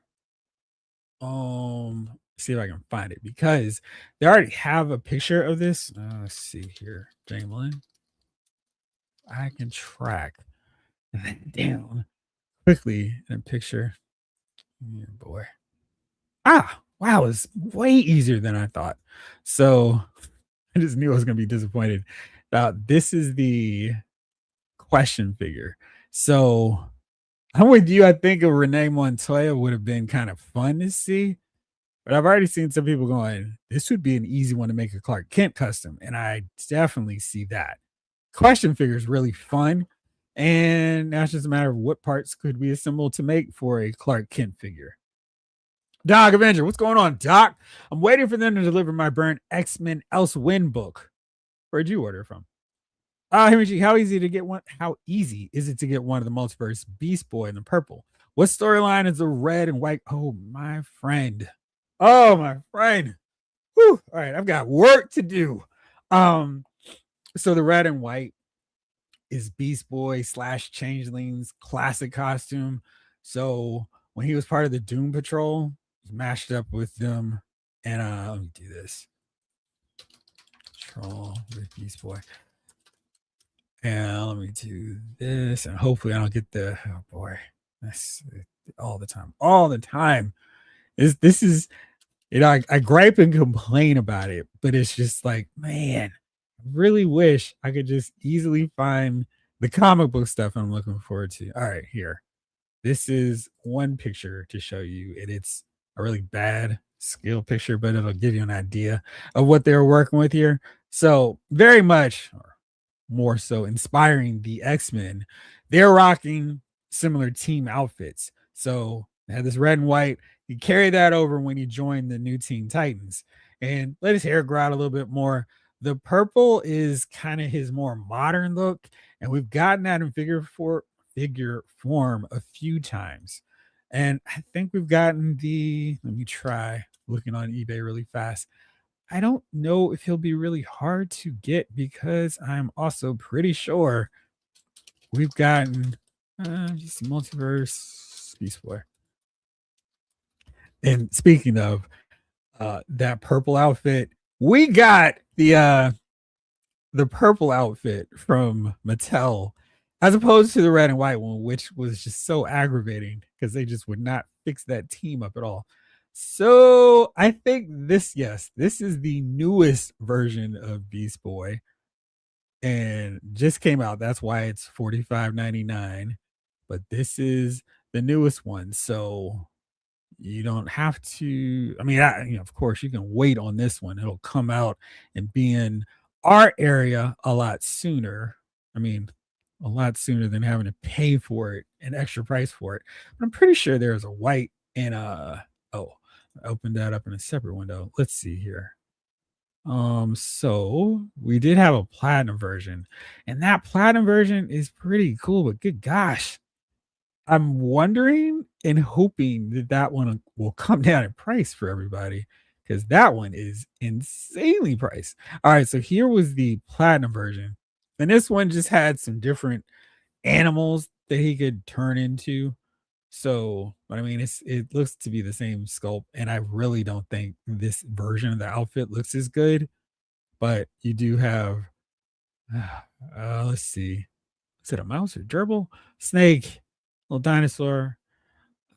See if I can find it because they already have a picture of this. Let's see here, Jamelin. I can track that down quickly in a picture. Yeah, boy. Wow, it's way easier than I thought. So I just knew I was gonna be disappointed. This is the question figure. So I'm with you. I think a Renee Montoya would have been kind of fun to see, but I've already seen some people going, this would be an easy one to make a Clark Kent custom. And I definitely see that. Question figure is really fun. And now it's just a matter of what parts could we assemble to make for a Clark Kent figure. Doc Avenger, what's going on, Doc? I'm waiting for them to deliver my burnt X-Men Else Win book. Where'd you order from? Himichi, how easy to get one? How easy is it to get one of the multiverse Beast Boy in the purple? What storyline is the red and white? Oh, my friend. Oh, my friend. Whew. All right, I've got work to do. So the red and white is Beast Boy / Changeling's classic costume. So when he was part of the Doom Patrol, he mashed up with them. And let me do this. Patrol with Beast Boy. And let me do this. And hopefully I don't get the, oh boy, that's all the time. All the time. This is, I gripe and complain about it, but it's just like, man, I really wish I could just easily find the comic book stuff I'm looking forward to. All right, here. This is one picture to show you, and it's a really bad scale picture, but it'll give you an idea of what they were working with here. So very much, or more so, inspiring the X-Men. They're rocking similar team outfits. So they had this red and white. He carried that over when he joined the new Teen Titans and let his hair grow out a little bit more. The purple is kind of his more modern look, and we've gotten that in figure form a few times. And I think we've gotten let me try looking on eBay really fast. I don't know if he'll be really hard to get because I'm also pretty sure we've gotten DC Multiverse Beast Boy. And speaking of that purple outfit, we got the purple outfit from Mattel as opposed to the red and white one, which was just so aggravating because they just would not fix that team up at all. So I think this is the newest version of Beast Boy and just came out. That's why it's $45.99. But this is the newest one. So you don't have to. I mean, of course, you can wait on this one. It'll come out and be in our area a lot sooner. I mean, a lot sooner than having to pay for it, an extra price for it. But I'm pretty sure there's a white and oh, I opened that up in a separate window. Let's see here. So we did have a platinum version, and that platinum version is pretty cool, but good gosh, I'm wondering and hoping that one will come down in price for everybody because that one is insanely priced. All right, so here was the platinum version, and this one just had some different animals that he could turn into. So, but I mean, it looks to be the same sculpt, and I really don't think this version of the outfit looks as good. But you do have, let's see, is it a mouse or gerbil, snake, little dinosaur?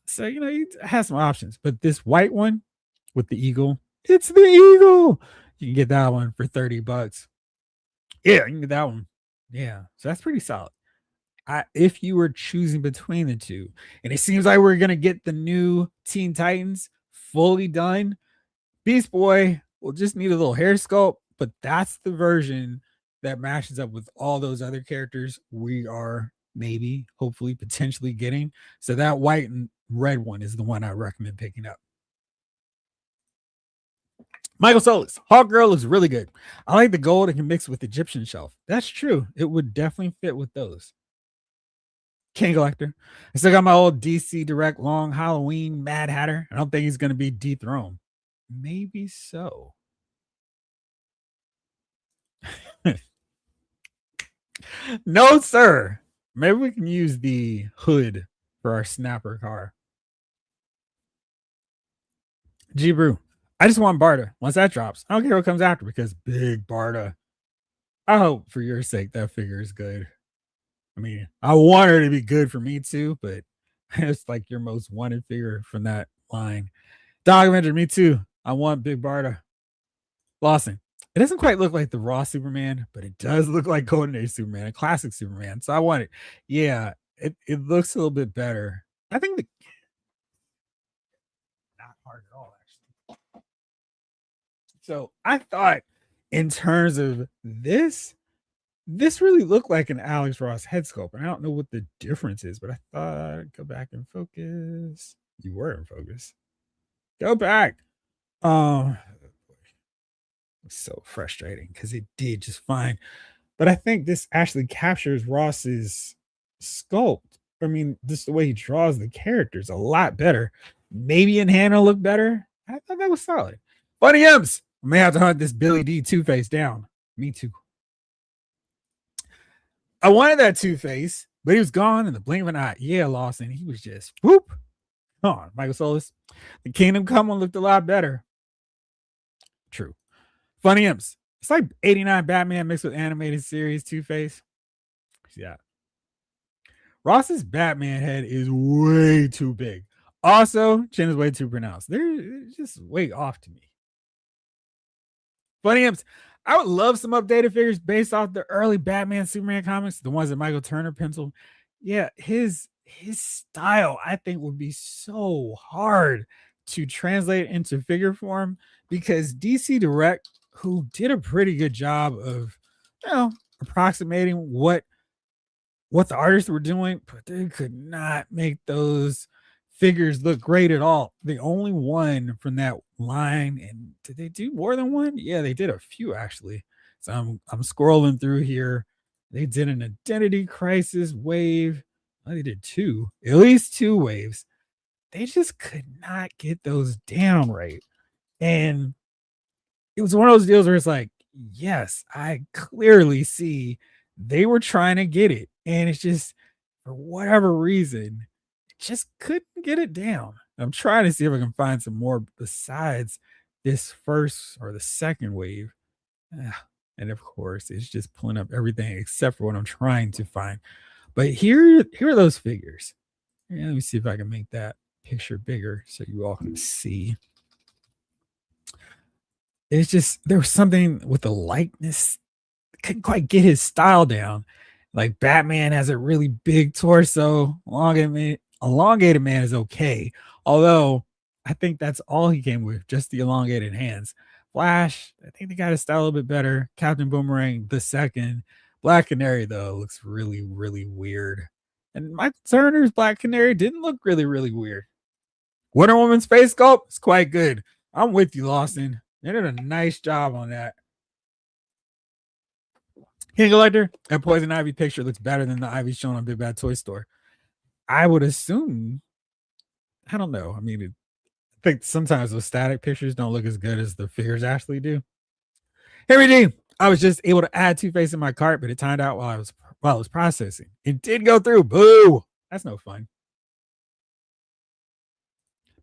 So you has some options, but this white one with the eagle, it's the eagle. You can get that one for $30. Yeah, you can get that one. Yeah, so that's pretty solid. If you were choosing between the two, and it seems like we're gonna get the new Teen Titans fully done, Beast Boy will just need a little hair sculpt, but that's the version that matches up with all those other characters we are maybe, hopefully, potentially getting. So that white and red one is the one I recommend picking up. Michael Solis, Hawk Girl looks really good. I like the gold it can mix with Egyptian shelf. That's true. It would definitely fit with those. King Collector. I still got my old DC Direct Long Halloween Mad Hatter. I don't think he's going to be dethroned. Maybe so. No, sir. Maybe we can use the hood for our snapper car. G Brew. I just want Barta. Once that drops, I don't care what comes after because big Barta. I hope for your sake that figure is good. I mean, I want her to be good for me too, but it's like your most wanted figure from that line. Dog Avenger, me too. I want Big Barta. Lawson. It doesn't quite look like the raw Superman, but it does look like Golden Age Superman, a classic Superman. So I want it. Yeah, it looks a little bit better. I think not hard at all, actually. So I thought in terms of this really looked like an Alex Ross head sculpt. And I don't know what the difference is, but I thought I'd go back and focus. You were in focus. Go back. It's so frustrating because it did just fine. But I think this actually captures Ross's sculpt. I mean, just the way he draws the characters a lot better. Maybe in hand will look better. I thought that was solid. Funny M's. I may have to hunt this Billy D Two-Face down. Me too. I wanted that Two-Face, but he was gone in the blink of an eye. Yeah, Lawson. He was just whoop. Come on, Michael Solis. The Kingdom Come one looked a lot better. True. Funny Imps. It's like 89 Batman mixed with animated series Two-Face. Yeah. Ross's Batman head is way too big. Also, chin is way too pronounced. They're just way off to me. Funny Imps. I would love some updated figures based off the early Batman Superman comics, the ones that Michael Turner penciled. Yeah, his style I think would be so hard to translate into figure form because DC Direct, who did a pretty good job of approximating what the artists were doing, but they could not make those figures look great at all. The only one from that line, and did they do more than one? Yeah, they did a few actually. So I'm scrolling through here. They did an Identity Crisis wave. Oh, they did at least two waves. They just could not get those down right. And it was one of those deals where it's like, yes, I clearly see they were trying to get it. And it's just, for whatever reason, just couldn't get it down. I'm trying to see if I can find some more besides this first or the second wave. And of course, it's just pulling up everything except for what I'm trying to find. But here are those figures. Yeah, let me see if I can make that picture bigger so you all can see. It's just there was something with the likeness. Couldn't quite get his style down. Like Batman has a really big torso. Elongated man is okay. Although I think that's all he came with, just the elongated hands. Flash, I think they got his style a little bit better. Captain Boomerang, the second. Black Canary, though, looks really, really weird. And Michael Turner's Black Canary didn't look really, really weird. Wonder Woman's face sculpt is quite good. I'm with you, Lawson. They did a nice job on that. King Collector, that Poison Ivy picture looks better than the Ivy shown on Big Bad Toy Store. I would assume, I don't know. I mean, think sometimes those static pictures don't look as good as the figures actually do. Henry D, I was just able to add Two-Face in my cart, but it timed out while I was processing. It did go through. Boo! That's no fun.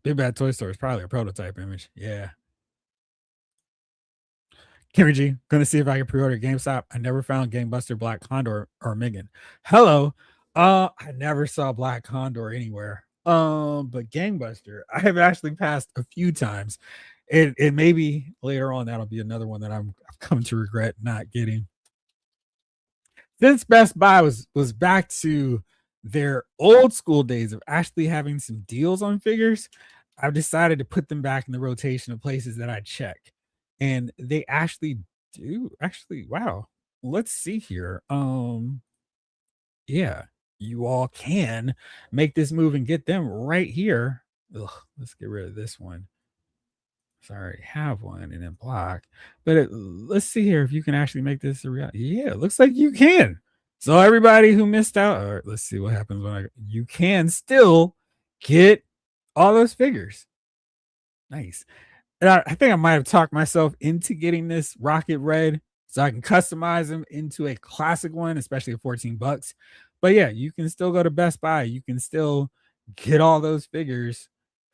Big Bad Toy Store is probably a prototype image. Yeah. Kimmy G, gonna see if I can pre-order GameStop. I never found Gangbuster Black Condor or Megan. Hello. I never saw Black Condor anywhere. But Gangbuster, I have actually passed a few times. It may be later on that'll be another one that I've come to regret not getting. Since Best Buy was back to their old school days of actually having some deals on figures, I've decided to put them back in the rotation of places that I check. And they actually do actually, wow. Let's see here. Yeah, you all can make this move and get them right here. Ugh, let's get rid of this one. So I already have one and then block. But let's see here if you can actually make this a reality. Yeah, it looks like you can. So everybody who missed out, all right, let's see what happens when you can still get all those figures. Nice. And I think I might have talked myself into getting this Rocket Red so I can customize them into a classic one, especially at 14 bucks. But yeah, you can still go to Best Buy. You can still get all those figures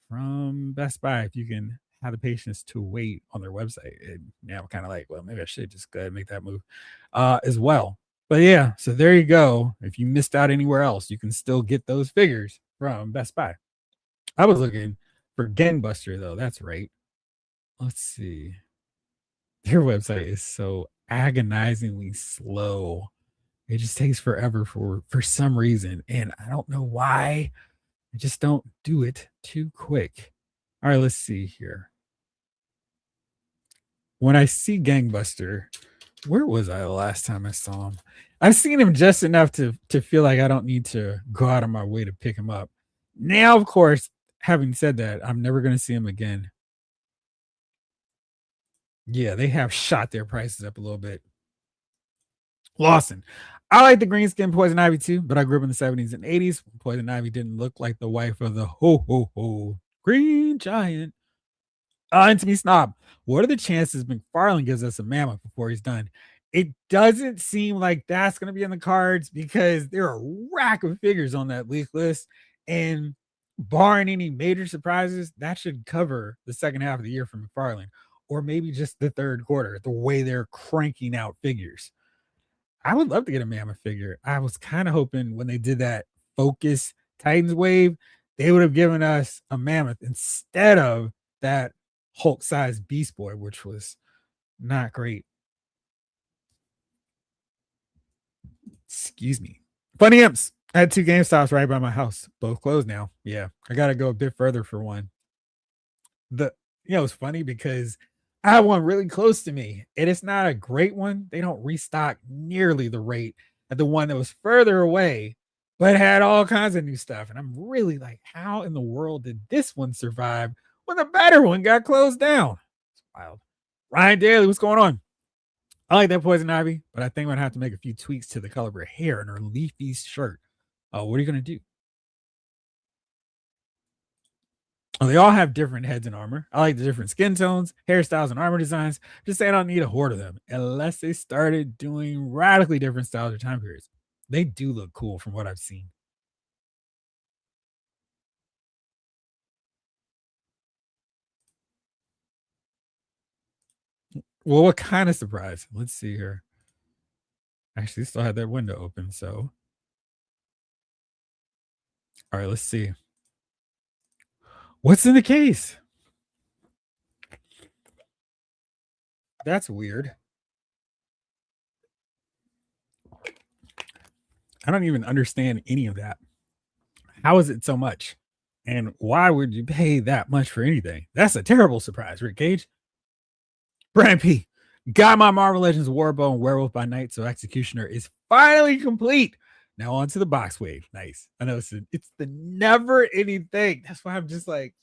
from Best Buy if you can have the patience to wait on their website. And now I'm kind of like, well, maybe I should just go ahead and make that move as well. But yeah, so there you go. If you missed out anywhere else, you can still get those figures from Best Buy. I was looking for Gangbuster though. That's right. Let's see. Their website is so agonizingly slow. It just takes forever for some reason, and I don't know why. I just don't do it too quick. All right, let's see here. When I see Gangbuster, where was I the last time I saw him? I've seen him just enough to feel like I don't need to go out of my way to pick him up. Now, of course, having said that, I'm never going to see him again. Yeah, they have shot their prices up a little bit. Lawson. I like the green skin Poison Ivy too, but I grew up in the 70s and 80s. Poison Ivy didn't look like the wife of the ho ho ho green giant. And to be snob, what are the chances McFarlane gives us a mammoth before he's done? It doesn't seem like that's going to be in the cards because there are a rack of figures on that leak list. And barring any major surprises, that should cover the second half of the year for McFarlane, or maybe just the third quarter, the way they're cranking out figures. I would love to get a mammoth figure. I was kind of hoping when they did that Focus Titans wave, they would have given us a mammoth instead of that Hulk-sized Beast Boy, which was not great. Excuse me. Funny Imps. I had 2 GameStops right by my house. Both closed now. Yeah, I got to go a bit further for one. It's funny because I have one really close to me, and it's not a great one. They don't restock nearly the rate at the one that was further away, but had all kinds of new stuff. And I'm really like, how in the world did this one survive when the better one got closed down? It's wild. Ryan Daly, what's going on? I like that Poison Ivy, but I think I'm gonna have to make a few tweaks to the color of her hair and her leafy shirt. What are you gonna do? Oh, they all have different heads and armor. I like the different skin tones, hairstyles, and armor designs. Just say I don't need a horde of them unless they started doing radically different styles or time periods. They do look cool from what I've seen. Well, what kind of surprise? Let's see here. Actually, still had that window open. So, all right, let's see. What's in the case? That's weird. I don't even understand any of that. How is it so much? And why would you pay that much for anything? That's a terrible surprise, Rick Cage. Brian P. Got my Marvel Legends Warbone Werewolf by Night, so Executioner is finally complete. Now on to the box wave. Nice. I know it's the never ending thing. That's why I'm just like,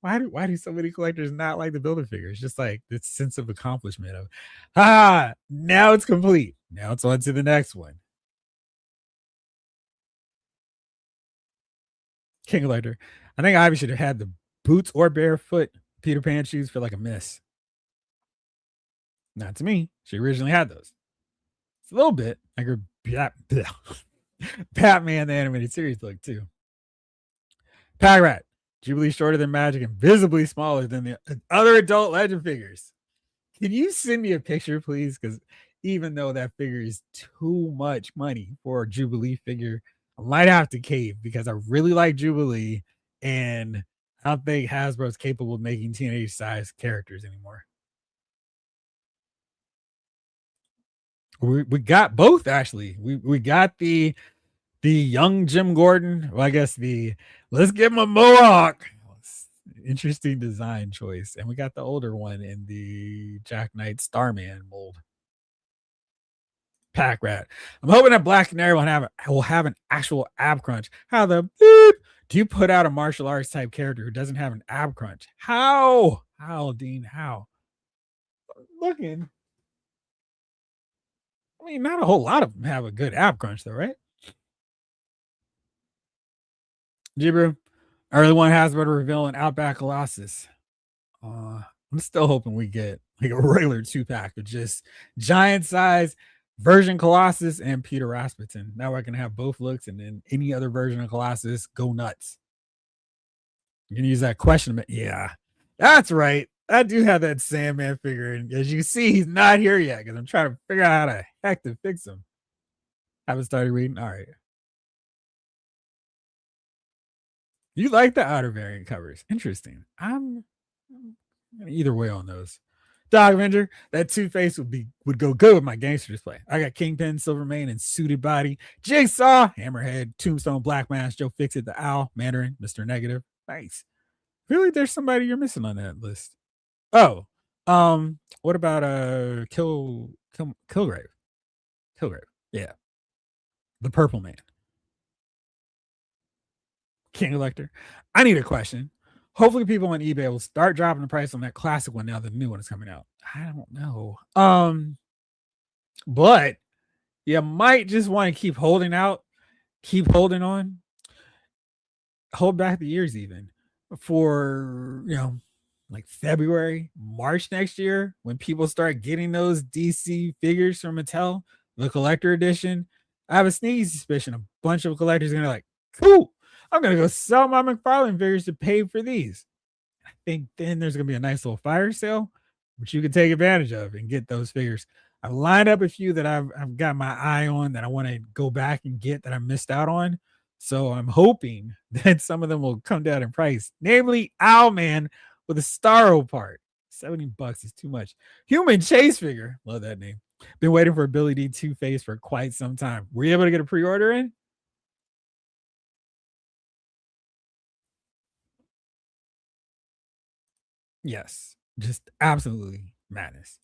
why do so many collectors not like the builder figures? Just like this sense of accomplishment of now it's complete. Now it's on to the next one. King Collector. I think Ivy should have had the boots or barefoot Peter Pan shoes feel like a miss. Not to me. She originally had those. It's a little bit like her Batman the animated series look too. Pack Rat. Jubilee shorter than Magic and visibly smaller than the other adult Legend figures. Can you send me a picture, please? Because even though that figure is too much money for a Jubilee figure, I might have to cave because I really like Jubilee, and I don't think Hasbro's capable of making teenage size characters anymore. We got both actually. We got the young Jim Gordon. Well, I guess let's give him a mohawk. Interesting design choice. And we got the older one in the Jack Knight Starman mold. Pack Rat. I'm hoping that Black Canary will have an actual ab crunch. How the beep do you put out a martial arts type character who doesn't have an ab crunch? How, Dean? How? Looking. I mean, not a whole lot of them have a good ab crunch, though, right? Jibru, I really want Hasbro to reveal an Outback Colossus. I'm still hoping we get like a regular 2-pack of just giant size version Colossus and Peter Rasputin. Now I can have both looks, and then any other version of Colossus go nuts. You can use that question. Yeah, that's right. I do have that Sandman figure, and as you see, he's not here yet because I'm trying to figure out how the heck to fix him. Haven't started reading. All right. You like the outer variant covers? Interesting. I'm either way on those. Dog Avenger, that Two-Face would go good with my gangster display. I got Kingpin, Silvermane, and Suited Body, Jigsaw, Hammerhead, Tombstone, Black Mask, Joe Fixit, the Owl, Mandarin, Mr. Negative. Nice. Really, there's somebody you're missing on that list. Oh, what about Kilgrave? Kilgrave, yeah, the Purple Man, King Elector. I need a question. Hopefully, people on eBay will start dropping the price on that classic one now the new one is coming out. I don't know. But you might just want to keep holding out, keep holding on, hold back the years even for like February, March next year when people start getting those DC figures from Mattel, the collector edition. I have a sneaky suspicion a bunch of collectors are gonna like, cool, I'm gonna go sell my McFarlane figures to pay for these. I think then there's gonna be a nice little fire sale, which you can take advantage of and get those figures. I've lined up a few that I've got my eye on that I want to go back and get that I missed out on. So I'm hoping that some of them will come down in price, namely Owlman with a Starro part. $70 is too much. Human Chase figure. Love that name. Been waiting for a Billy D Two-Face for quite some time. Were you able to get a pre-order in? Yes. Just absolutely madness.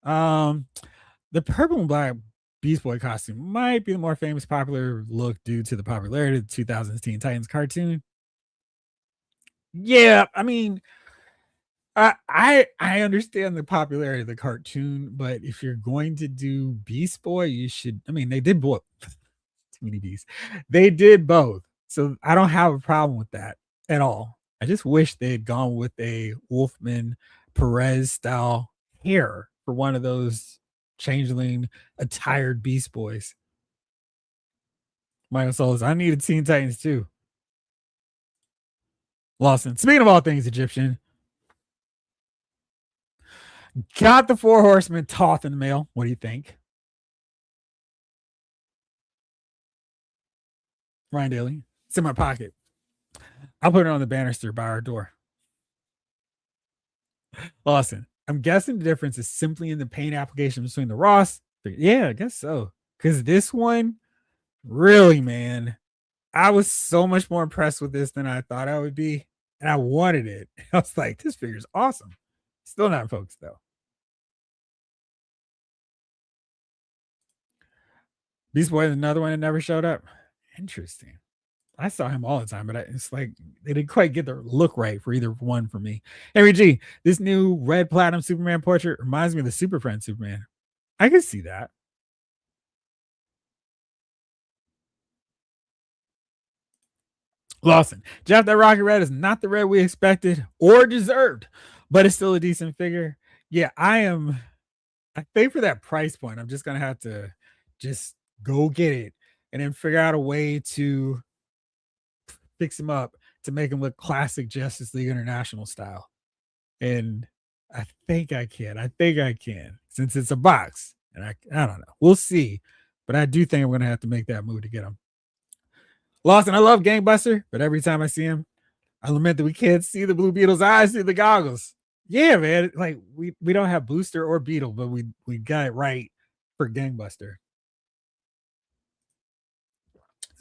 The purple and black Beast Boy costume might be the more famous popular look due to the popularity of the 2000s Teen Titans cartoon. Yeah, I mean, I understand the popularity of the cartoon, but if you're going to do Beast Boy, you should. I mean, they did both. Too many beasts. They did both, so I don't have a problem with that at all. I just wish they had gone with a Wolfman Perez style hair for one of those changeling attired Beast Boys. Michael Solis, I needed Teen Titans too. Lawson, speaking of all things Egyptian, got the Four Horsemen Toth in the mail. What do you think? Ryan Daly, it's in my pocket. I'll put it on the banister by our door. Lawson, I'm guessing the difference is simply in the paint application between the Ross. Yeah, I guess so. Because this one, really, man, I was so much more impressed with this than I thought I would be. And I wanted it. I was like, this figure's awesome. Still not focused, though. Beast Boy is another one that never showed up. Interesting. I saw him all the time, but it's like they didn't quite get the look right for either one for me. Henry G, this new red platinum Superman portrait reminds me of the Super Friend Superman. I can see that. Lawson, Jeff, that Rocket Red is not the red we expected or deserved, but it's still a decent figure. Yeah, I think for that price point, I'm just gonna have to just go get it and then figure out a way to fix him up to make him look classic Justice League International style. And I think I can. I think I can since it's a box. And I don't know. We'll see. But I do think I'm gonna have to make that move to get him. Lawson, I love Gangbuster, but every time I see him, I lament that we can't see the Blue Beetle's eyes through the goggles. Yeah, man. Like we don't have Booster or Beetle, but we got it right for Gangbuster.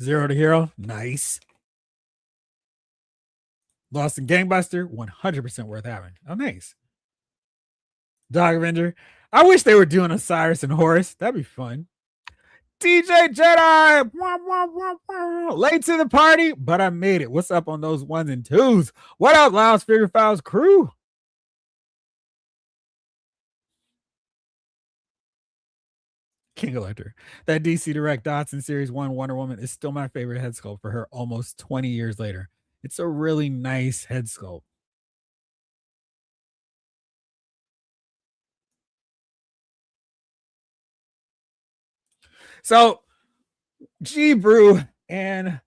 Zero to Hero, nice. Lost in Gangbuster, 100% worth having. Oh, nice. Dog Avenger. I wish they were doing Osiris and Horus. That'd be fun. DJ Jedi. Late to the party, but I made it. What's up on those ones and twos? What up, Lounge Figure Files crew? King Elector. That DC Direct Dotson Series 1 Wonder Woman is still my favorite head sculpt for her almost 20 years later. It's a really nice head sculpt. So, G Brew and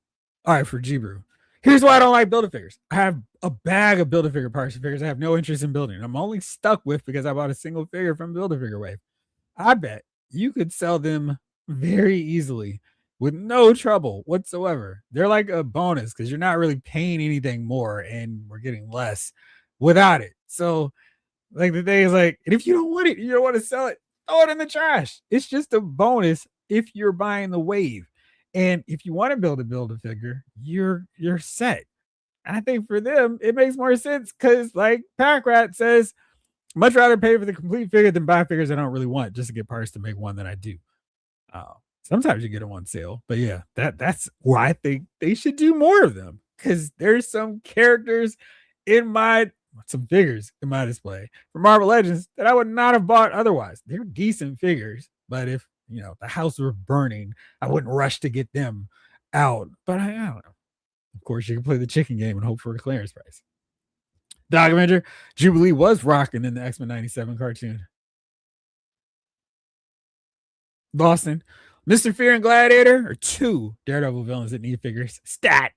all right, for G Brew. Here's why I don't like Build-A-Figures. I have a bag of Build-A-Figure parts and figures I have no interest in building. I'm only stuck with because I bought a single figure from Build-A-Figure Wave. I bet you could sell them very easily with no trouble whatsoever. They're like a bonus because you're not really paying anything more and we're getting less without it. So, like the thing is like, and if you don't want it, you don't want to sell it, throw it in the trash. It's just a bonus if you're buying the wave. And if you want to build a figure, you're set. And I think for them, it makes more sense because, like Pack Rat says, much rather pay for the complete figure than buy figures I don't really want just to get parts to make one that I do. Sometimes you get them on sale, but yeah, that's why I think they should do more of them because there's some characters in my some figures in my display for Marvel Legends that I would not have bought otherwise. They're decent figures, but if the house were burning, I wouldn't rush to get them out. But I don't know. Of course, you can play the chicken game and hope for a clearance price. Dog Avenger, Jubilee was rocking in the X-Men 97 cartoon. Boston, Mr. Fear and Gladiator are two Daredevil villains that need figures. Stat.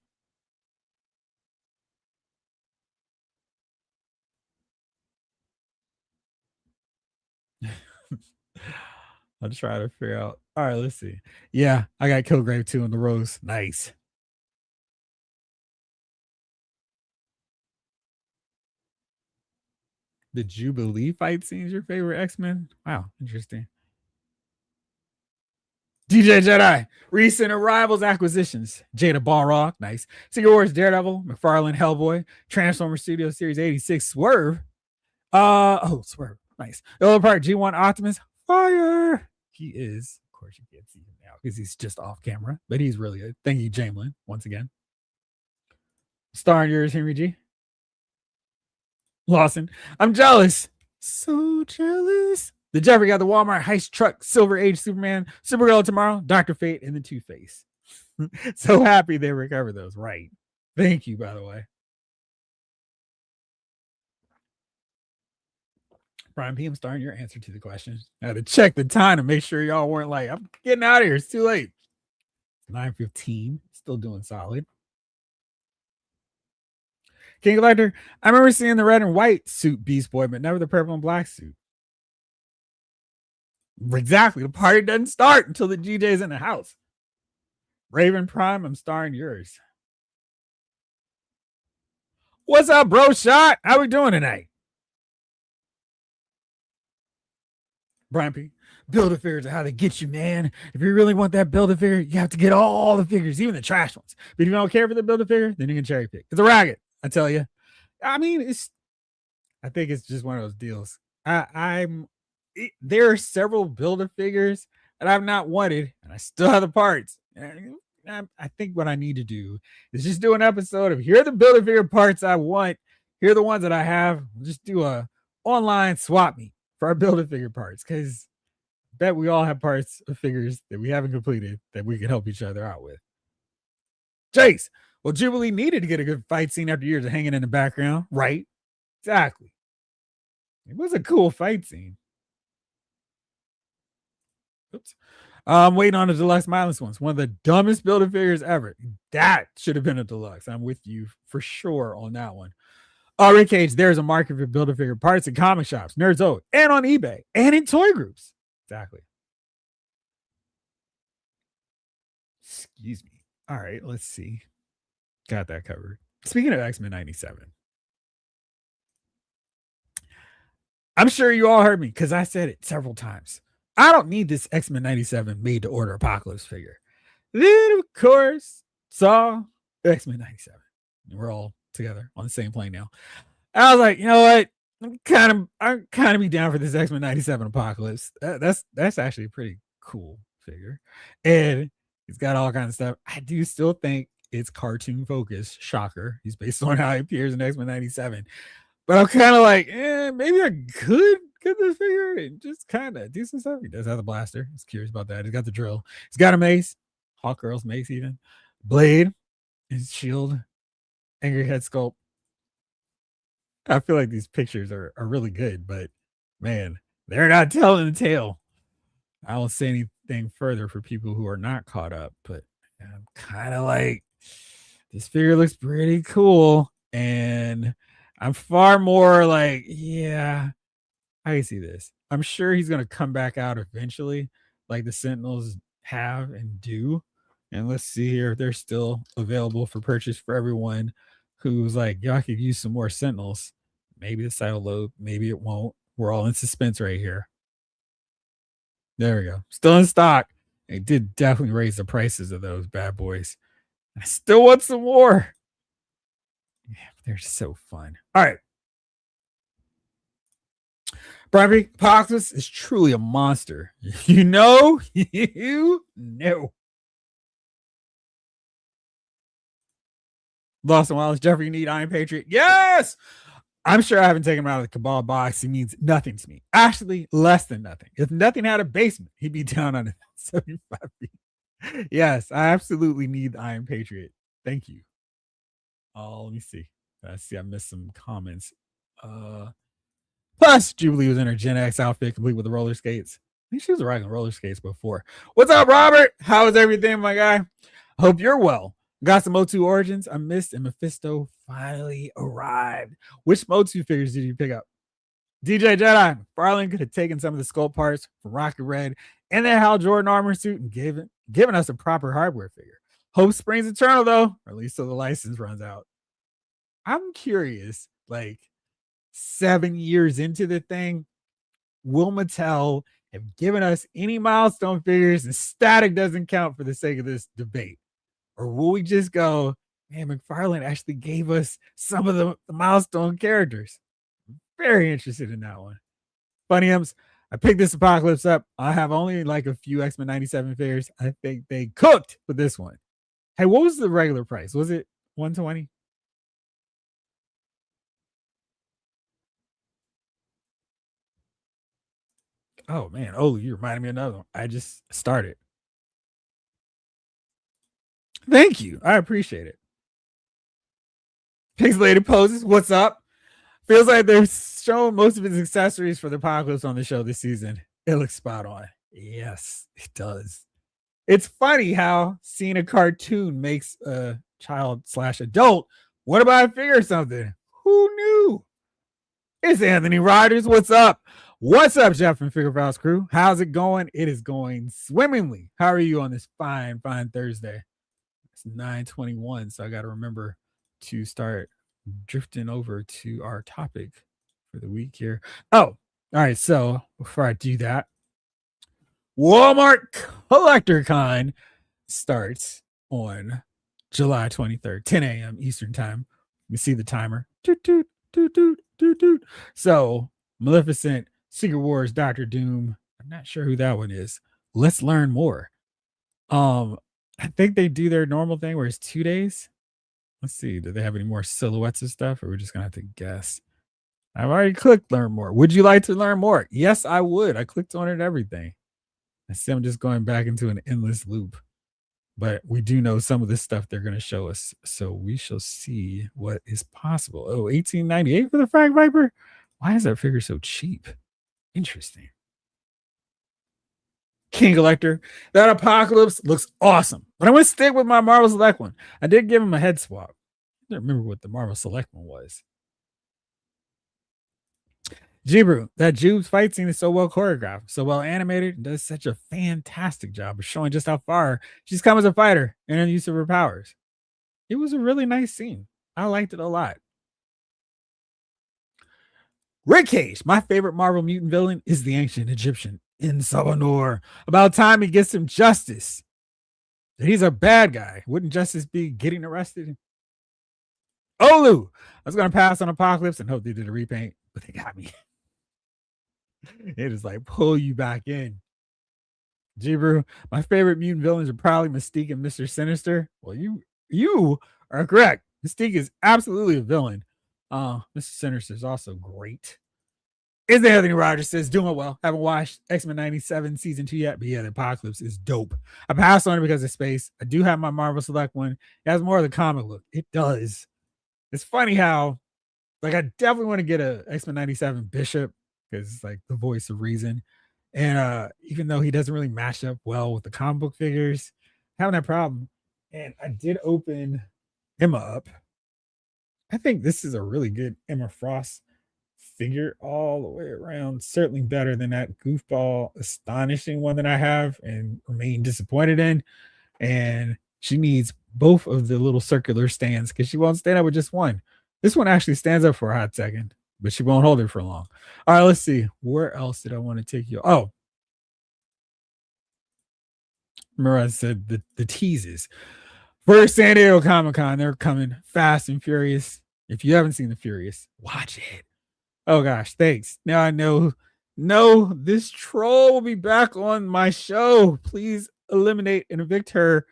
I'll try to figure out. All right, let's see. Yeah, I got Killgrave 2 in the Rose. Nice. The Jubilee fight scene is your favorite X-Men? Wow, interesting. DJ Jedi, recent arrivals, acquisitions. Jada Balrog, nice. Secret Wars Daredevil, McFarlane Hellboy, Transformer Studio Series 86 Swerve. Swerve, nice. The other part, G1 Optimus, fire. He is, of course, you can't see him now because he's just off camera, but he's really good. Thank you, Jamelin, once again. Star in yours, Henry G. Lawson, I'm jealous. So jealous. The Jeffrey got the Walmart heist truck, Silver Age Superman, Supergirl tomorrow, Dr. Fate, and the Two-Face. So happy they recovered those. Right. Thank you, by the way. Brian P, I'm starting your answer to the question. I had to check the time to make sure y'all weren't like, I'm getting out of here. It's too late. 9:15. Still doing solid. King Collector, I remember seeing the red and white suit Beast Boy, but never the purple and black suit. Exactly. The party doesn't start until the GJ's in the house. Raven Prime, I'm starring yours. What's up, bro? Shot? How we doing tonight? Brian P. Build-A-Figures are how they get you, man. If you really want that Build-A-Figure, you have to get all the figures, even the trash ones. But if you don't care for the Build-A-Figure, then you can cherry pick. It's a ragged, I tell you. I mean, I think it's just one of those deals. There are several Build-A-Figures that I've not wanted, and I still have the parts. I think what I need to do is just do an episode of here are the Build-A-Figure parts I want. Here are the ones that I have. We'll just do a online swap meet for our Build-A-Figure parts because I bet we all have parts of figures that we haven't completed that we can help each other out with. Jace, Well, Jubilee needed to get a good fight scene after years of hanging in the background, right? Exactly. It was a cool fight scene. Oops. I'm waiting on the deluxe mindless ones. One of the dumbest builder figures ever. That should have been a deluxe. I'm with you for sure on that one. Rick Cage, there's a market for builder figure parts in comic shops, Nerds Ode, and on eBay, and in toy groups. Exactly. Excuse me. All right, let's see. Got that covered. Speaking of X-Men 97, I'm sure you all heard me because I said it several times. I don't need this X-Men 97 made to order Apocalypse figure. Then, of course, saw X-Men 97. We're all together on the same plane now. I was like, you know what? I'm kind of be down for this X-Men 97 Apocalypse. That's actually a pretty cool figure. And he's got all kinds of stuff. I do still think it's cartoon focused. Shocker. He's based on how he appears in X-Men 97. But I'm kind of like, maybe I could get this figure and just kind of do some stuff. He does have the blaster. I was curious about that. He's got the drill. He's got a mace. Hawkgirl's mace even. Blade. His shield. Angry head sculpt. I feel like these pictures are really good, but man, they're not telling the tale. I won't say anything further for people who are not caught up, but I'm kind of like, this figure looks pretty cool. And I'm far more like, yeah, I can see this. I'm sure he's going to come back out eventually, like the Sentinels have and do. And let's see here if they're still available for purchase for everyone who's like, y'all could use some more Sentinels. Maybe the site will load, maybe it won't. We're all in suspense right here. There we go. Still in stock. They did definitely raise the prices of those bad boys. I still want some more. Yeah, they're so fun. All right. Barbie Apocalypse is truly a monster. You know. Lost and Wallace, Jeffrey, you need Iron Patriot. Yes! I'm sure I haven't taken him out of the Cabal box. He means nothing to me. Actually, less than nothing. If nothing had a basement, he'd be down on 75 feet. Yes, I absolutely need the Iron Patriot. Thank you. Oh, let me see. I missed some comments. Plus, Jubilee was in her Gen X outfit, complete with the roller skates. I think she was riding roller skates before. What's up, Robert? How is everything, my guy? Hope you're well. Got some O2 Origins I missed, and Mephisto finally arrived. Which Motu figures did you pick up? DJ Jedi, McFarlane could have taken some of the sculpt parts from Rocket Red and that Hal Jordan armor suit and given us a proper hardware figure. Hope springs eternal, though, or at least till the license runs out. I'm curious, like 7 years into the thing, will Mattel have given us any milestone figures and static doesn't count for the sake of this debate? Or will we just go, man, McFarlane actually gave us some of the milestone characters? Very interested in that one. Funny M's, I picked this Apocalypse up. I have only like a few X-Men 97 figures. I think they cooked with this one. Hey, what was the regular price? Was it 120? Oh man. Oh, you reminded me of another one. I just started. Thank you. I appreciate it. Pixelated poses. What's up? Feels like they're showing most of his accessories for the Apocalypse on the show this season. It looks spot on. Yes, it does. It's funny how seeing a cartoon makes a child/adult. What about a figure or something? Who knew? It's Anthony Riders. What's up? What's up, Jeff from Figure Files crew? How's it going? It is going swimmingly. How are you on this fine Thursday? It's 9:21, so I got to remember to start drifting over to our topic for the week here. Oh, all right. So before I do that, Walmart Collector Con starts on July 23rd, 10 a.m. Eastern time. You see the timer. Doot, doot, doot, doot, doot, doot. So Maleficent, Secret Wars, Doctor Doom. I'm not sure who that one is. Let's learn more. I think they do their normal thing where it's 2 days. Let's see. Do they have any more silhouettes and stuff? Or we're just gonna have to guess. I've already clicked learn more. Would you like to learn more? Yes, I would. I clicked on it and everything. I see I'm just going back into an endless loop. but we do know some of the stuff they're going to show us. So we shall see what is possible. Oh, 1898 for the Frag Viper? Why is that figure so cheap? Interesting. King Collector. That Apocalypse looks awesome. But I'm going to stick with my Marvel Select one. I did give him a head swap. I don't remember what the Marvel Select one was. Jibru, that Jube's fight scene is so well choreographed, so well animated, and does such a fantastic job of showing just how far she's come as a fighter and her use of her powers. It was a really nice scene. I liked it a lot. Rick Cage, my favorite Marvel mutant villain, is the ancient Egyptian in Sabanor. About time he gets some justice. He's a bad guy. Wouldn't justice be getting arrested? Olu! I was going to pass on Apocalypse and hope they did a repaint, but they got me. It is like pull you back in. Jibru, my favorite mutant villains are probably Mystique and Mr. Sinister. Well, you are correct. Mystique is absolutely a villain. Mr. Sinister is also great. Is there Anthony Rogers says, doing well. Haven't watched X-Men 97 season 2 yet, but yeah, the Apocalypse is dope. I passed on it because of space. I do have my Marvel Select one. It has more of the comic look. It does. It's funny how, like, I definitely want to get a X-Men 97 Bishop because it's like the voice of reason. And even though he doesn't really match up well with the comic book figures, having that problem. And I did open Emma up. I think this is a really good Emma Frost figure all the way around. Certainly better than that goofball, astonishing one that I have and remain disappointed in. And she needs both of the little circular stands because she won't stand up with just one. This one actually stands up for a hot second, but she won't hold it for long. All right, let's see. Where else did I want to take you? Oh, remember I said the teases. For San Diego Comic-Con, they're coming fast and furious. If you haven't seen The Furious, watch it. Oh gosh, thanks. Now I know. No, this troll will be back on my show. Please eliminate and evict her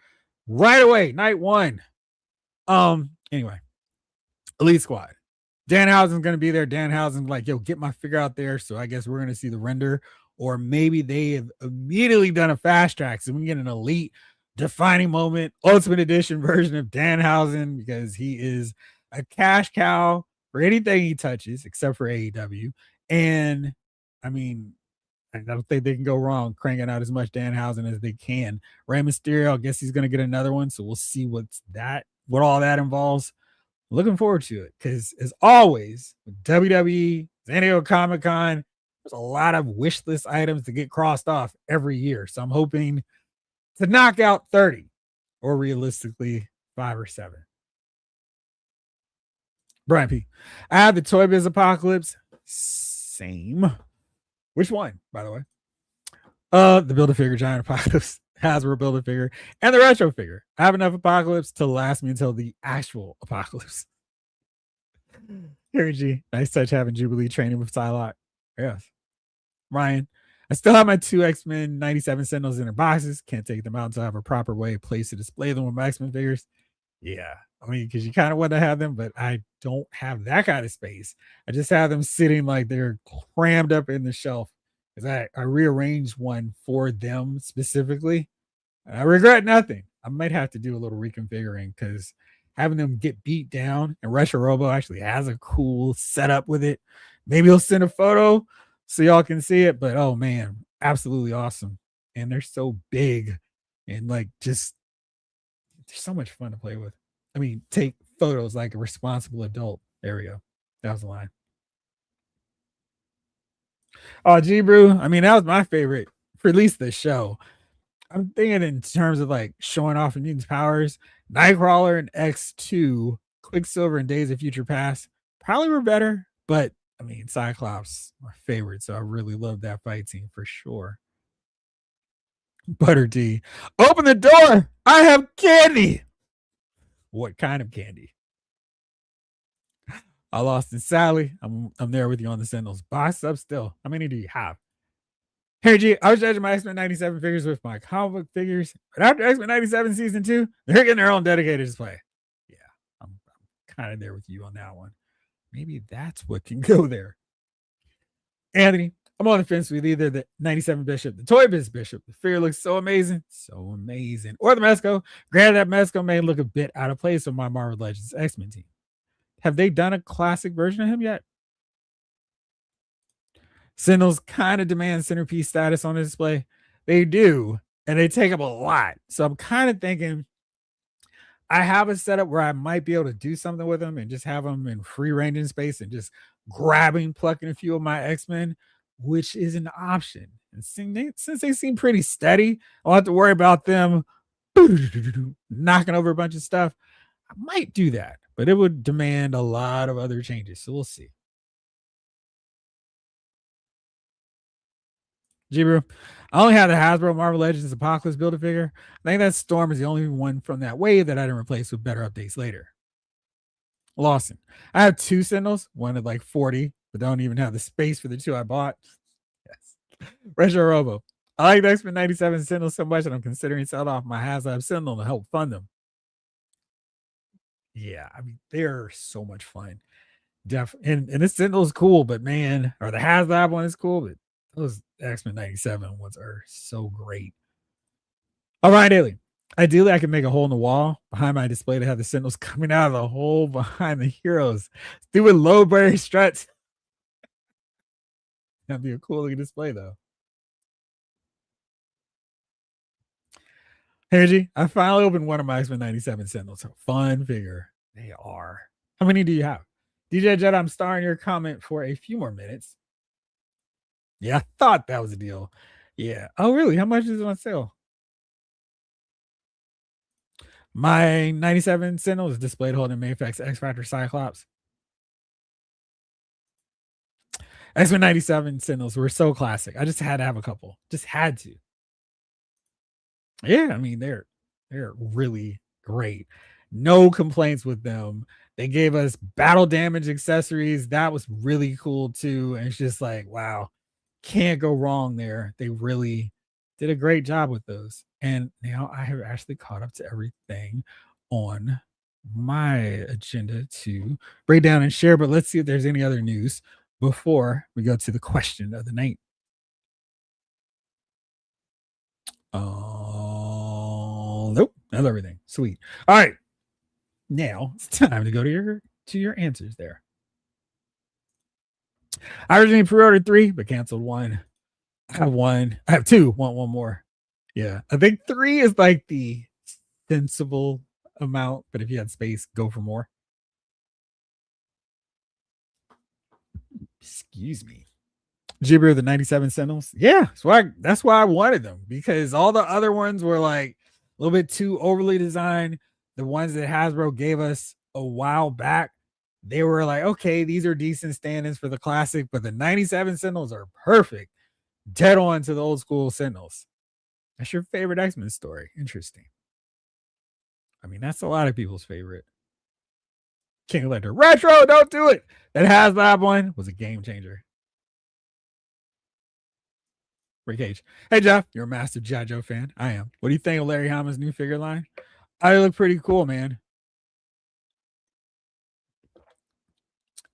right away. Night one. Anyway, Elite Squad. Danhausen's gonna be there. Danhausen's like, yo, get my figure out there. So I guess we're gonna see the render, or maybe they have immediately done a fast track, so we can get an elite defining moment, ultimate edition version of Danhausen, because he is a cash cow for anything he touches, except for AEW. And I mean, I don't think they can go wrong cranking out as much Danhausen as they can. Rey Mysterio, I guess he's gonna get another one, so we'll see what all that involves. Looking forward to it because, as always, with WWE, San Diego Comic Con, there's a lot of wish list items to get crossed off every year. So I'm hoping to knock out 30 or realistically 5 or 7. Brian P. I have the Toy Biz Apocalypse. Same. Which one, by the way? The Build-A-Figure Giant Apocalypse, Hasbro Build-A-Figure, and the Retro figure. I have enough Apocalypse to last me until the actual Apocalypse. Harry G. Nice touch having Jubilee training with Psylocke. Yes. Ryan. I still have my 2 X-Men 97 Sentinels in their boxes. Can't take them out until I have a proper way place to display them with my X-Men figures. Yeah. I mean, because you kind of want to have them, but I don't have that kind of space. I just have them sitting like they're crammed up in the shelf. Because I rearranged one for them specifically. I regret nothing. I might have to do a little reconfiguring because having them get beat down, and Retro Robo actually has a cool setup with it. Maybe he'll send a photo so y'all can see it. But oh man, absolutely awesome. And they're so big and like just they're so much fun to play with. I mean, take photos like a responsible adult. There we go. That was the line. Oh, G-Brew. I mean, that was my favorite for at least the show. I'm thinking in terms of like showing off Mutant's powers. Nightcrawler and X2, Quicksilver and Days of Future Past probably were better, but I mean, Cyclops, my favorite. So I really love that fight scene for sure. Butter Tea. Open the door. I have candy. What kind of candy? I lost in Sally. I'm there with you on the Sentinels. Box up still. How many do you have? Hey G, I was judging my X-Men 97 figures with my comic book figures, but after X-Men 97 season 2, they're getting their own dedicated display. Yeah, I'm kind of there with you on that one. Maybe that's what can go there. Anthony, I'm on the fence with either the 97 Bishop, the Toy Biz Bishop. The figure looks so amazing, or the Mezco. Granted, that Mezco may look a bit out of place with my Marvel Legends X-Men team. Have they done a classic version of him yet? Sentinels kind of demand centerpiece status on the display. They do, and they take up a lot. So I'm kind of thinking I have a setup where I might be able to do something with them and just have them in free range in space and just grabbing, plucking a few of my X-Men, which is an option. And since they seem pretty steady, I don't have to worry about them knocking over a bunch of stuff. I might do that, but it would demand a lot of other changes. So we'll see. Jibru, I only have the Hasbro Marvel Legends Apocalypse Build-A-Figure. I think that Storm is the only one from that wave that I didn't replace with better updates later. Lawson, I have two Sentinels, one at like 40, but don't even have the space for the two I bought. Yes. Retro Robo, I like the X-Men 97 Sentinels so much that I'm considering selling off my HasLab Sentinel to help fund them. Yeah, I mean, they're so much fun. And this Sentinel is cool, but man, or the HasLab one is cool, but those X-Men 97 ones are so great. All right, Alien. Ideally, I can make a hole in the wall behind my display to have the Sentinels coming out of the hole behind the heroes. Doing low berry struts. That'd be a cool looking display, though. Hey, G, I finally opened one of my X-Men 97 Sentinels. A fun figure. They are. How many do you have? DJ Jet, I'm starring your comment for a few more minutes. Yeah, I thought that was a deal. Yeah. Oh, really? How much is it on sale? My 97 Sentinel is displayed holding Mayfac's X Factor Cyclops. X-Men 97 Sentinels were so classic. I just had to have a couple. Just had to. Yeah, I mean, they're really great. No complaints with them. They gave us battle damage accessories. That was really cool too. And it's just like, wow, can't go wrong there. They really did a great job with those. And now I have actually caught up to everything on my agenda to break down and share. But let's see if there's any other news before we go to the question of the night. Nope, that's everything. Sweet. All right. Now it's time to go to your answers there. I originally pre-ordered 3, but canceled 1. I have 1. I have 2. Want 1 more. Yeah. I think 3 is like the sensible amount, but if you had space, go for more. Excuse me. Jibber the 97 Sentinels. Yeah, that's why I wanted them, because all the other ones were like a little bit too overly designed. The ones that Hasbro gave us a while back, they were like, okay, these are decent stand-ins for the classic, but the 97 Sentinels are perfect. Dead on to the old school Sentinels. That's your favorite X-Men story. Interesting. I mean, that's a lot of people's favorite. King Elector. Retro, don't do it. That HasLab one was a game changer. Rick H. Hey, Jeff, you're a massive G.I. Joe fan. I am. What do you think of Larry Hama's new figure line? I look pretty cool, man.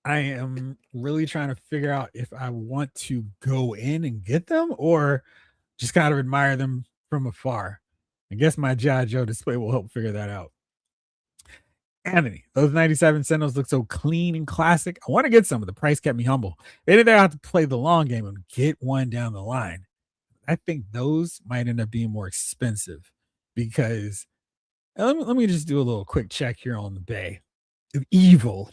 I am really trying to figure out if I want to go in and get them or just kind of admire them from afar. I guess my G.I. Joe display will help figure that out. Anthony, those 97 Sentinels look so clean and classic. I want to get some, but the price kept me humble. Maybe I have to play the long game and get one down the line. I think those might end up being more expensive because let me just do a little quick check here on the Bay of evil.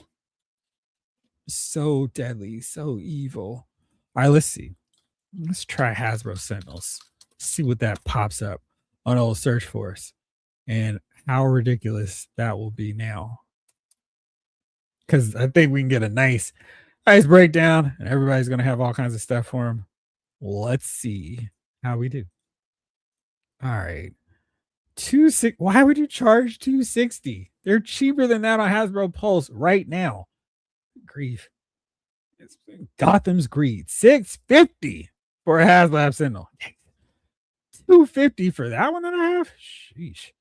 So deadly, so evil. All right, let's see. Let's try Hasbro Sentinels. See what that pops up on old search for us and how ridiculous that will be now. Because I think we can get a nice breakdown and everybody's going to have all kinds of stuff for them. Let's see how we do. All right. 260. Why would you charge 260? They're cheaper than that on Hasbro Pulse right now. Grief. It's Gotham's Greed. $650 for a HasLab Sentinel. $250 for that one and a half. Sheesh.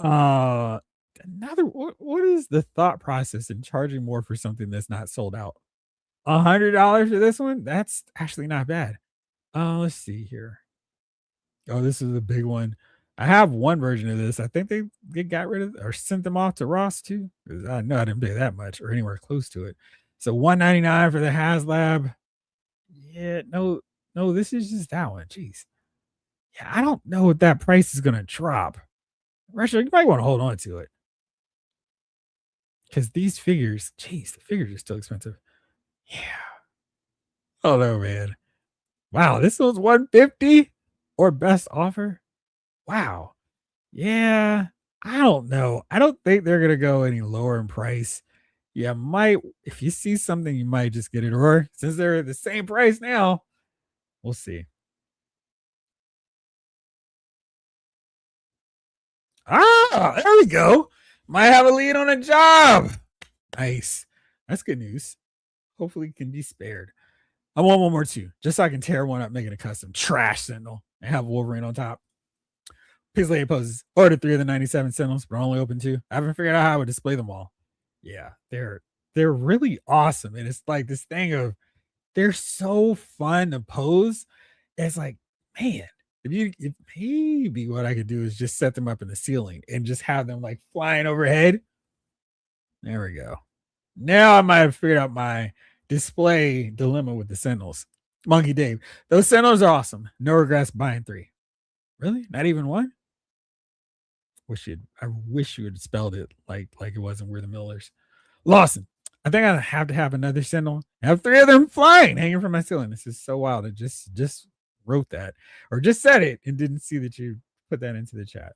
Another. What is the thought process in charging more for something that's not sold out? $100 for this one? That's actually not bad. Let's see here. Oh, this is a big one. I have one version of this. I think they got rid of or sent them off to Ross too. 'Cause I know I didn't pay that much or anywhere close to it. So 199 for the HasLab. Yeah, no, no, this is just that one. Jeez. Yeah, I don't know if that price is gonna drop. Russia, you might want to hold on to it. Because these figures, jeez, the figures are still expensive. Yeah. Oh no, man. Wow, this was 150 or best offer. Wow. Yeah, I don't know. I don't think they're gonna go any lower in price. Yeah, might if you see something, you might just get it. Or since they're the same price now, we'll see. Ah, there we go. Might have a lead on a job. Nice. That's good news. Hopefully, it can be spared. I want one more too, just so I can tear one up, making a custom trash Sentinel and have Wolverine on top. Pixelated poses. Ordered 3 of the 97 Sentinels, but only open 2. I haven't figured out how I would display them all. Yeah, they're really awesome. And it's like this thing of they're so fun to pose. It's like, man, if maybe what I could do is just set them up in the ceiling and just have them like flying overhead. There we go. Now I might have figured out my display dilemma with the Sentinels. Monkey Dave. Those Sentinels are awesome. No regrets buying 3. Really? Not even one? I wish you had spelled it like it wasn't We're the Millers. Lawson. I think I have to have another Sentinel. I have 3 of them flying, hanging from my ceiling. This is so wild. I just wrote that or just said it and didn't see that you put that into the chat.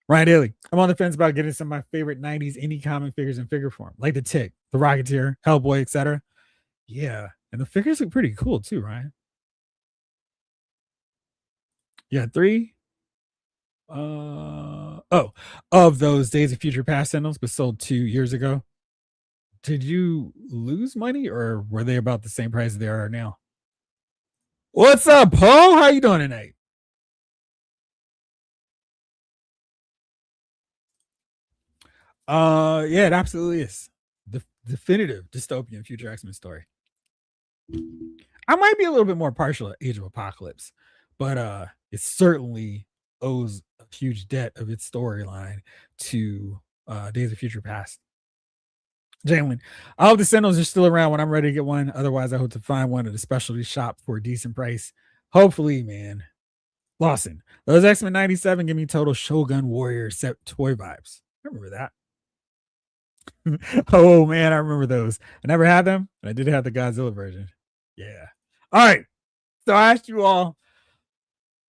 Ryan Daly. I'm on the fence about getting some of my favorite 90s indie comic figures in figure form, like the Tick, the Rocketeer, Hellboy, etc. Yeah. And the figures look pretty cool too, Ryan. Yeah, 3 of those Days of Future Past Sentinels, but sold 2 years ago. Did you lose money or were they about the same price they are now? What's up, Paul? How you doing tonight? Yeah, it absolutely is. The definitive dystopian future X-Men story. I might be a little bit more partial at Age of Apocalypse, but it certainly owes a huge debt of its storyline to Days of Future Past. Jalen, I hope the Sentinels are still around when I'm ready to get one. Otherwise, I hope to find one at a specialty shop for a decent price. Hopefully, man. Lawson, those X-Men 97 give me total Shogun Warrior set toy vibes. I remember that. Oh man, I remember those. I never had them, but I did have the Godzilla version. Yeah. All right. So I asked you all,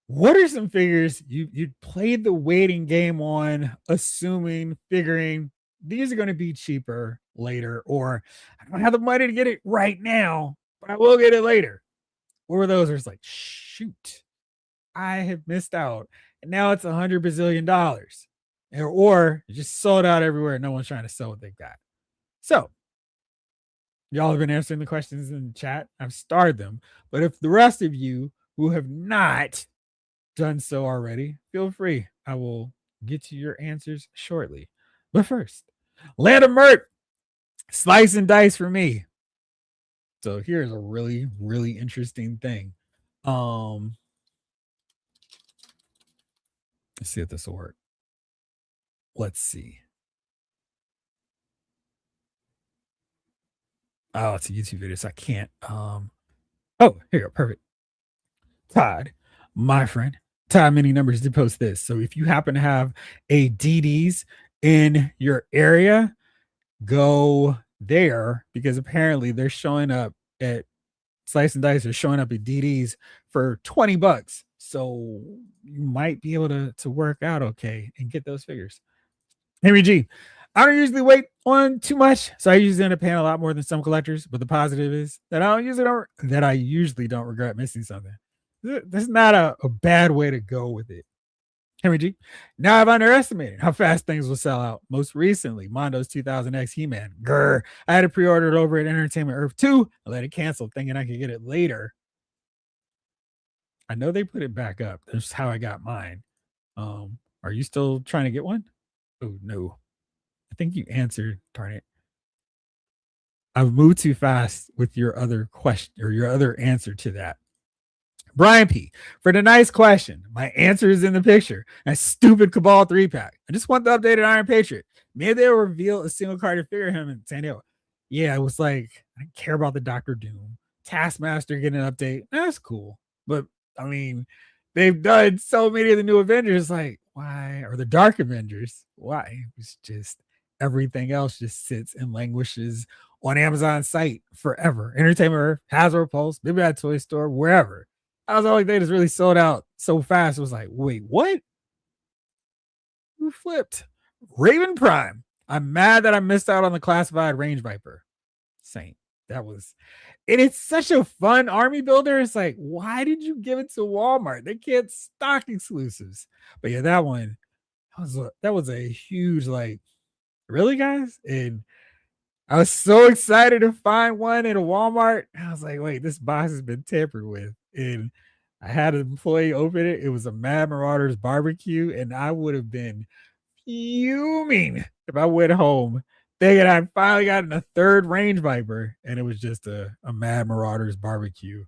what are some figures you played the waiting game on, assuming, figuring these are going to be cheaper later, or I don't have the money to get it right now, but I will get it later. What were those? Where it's like, shoot, I have missed out, and now it's $100 bazillion, or it just sold out everywhere. And no one's trying to sell what they've got. So y'all have been answering the questions in the chat. I've starred them, but if the rest of you who have not done so already, feel free. I will get to your answers shortly. But first, Land of Mert, slice and dice for me. So here's a really, really interesting thing. Let's see if this will work. Let's see. Oh, it's a YouTube video, so I can't. Oh, here you go. Perfect. Todd, my friend, Todd Many Numbers did post this. So if you happen to have a DDs in your area, go there because apparently they're showing up at Slice and Dice are showing up at DDs for $20. So you might be able to work out okay and get those figures. Henry G. I don't usually wait on too much, so I usually end up paying a lot more than some collectors. But the positive is that I usually don't regret missing something. That's not a bad way to go with it. Henry G. Now I've underestimated how fast things will sell out. Most recently, Mondo's 2000X He-Man. Grr. I had it pre-ordered over at Entertainment Earth 2. I let it cancel, thinking I could get it later. I know they put it back up. That's how I got mine. Are you still trying to get one? Oh no. I think you answered, darn it. I've moved too fast with your other question or your other answer to that. Brian P. For the nice question, my answer is in the picture. A stupid Cabal 3-pack. I just want the updated Iron Patriot. Maybe they'll reveal a single card to figure him in San Diego. Yeah, it was like, I didn't care about the Doctor Doom. Taskmaster getting an update. That's cool. But I mean, they've done so many of the new Avengers. Like, why? Or the Dark Avengers. Why? It's just everything else just sits and languishes on Amazon site forever. Entertainment, Hasbro Pulse, maybe at Toy Store, wherever. I was like, they just really sold out so fast. It was like, wait, what? Who flipped? Raven Prime. I'm mad that I missed out on the classified Range Viper. Same. That was, and it's such a fun army builder. It's like, why did you give it to Walmart? They can't stock exclusives. But yeah, that one, that was a huge, like, really, guys? And I was so excited to find one in a Walmart. I was like, wait, this box has been tampered with. And I had an employee open it. It was a Mad Marauders barbecue, and I would have been fuming if I went home thinking I finally gotten a third Range Viper, and it was just a Mad Marauders barbecue.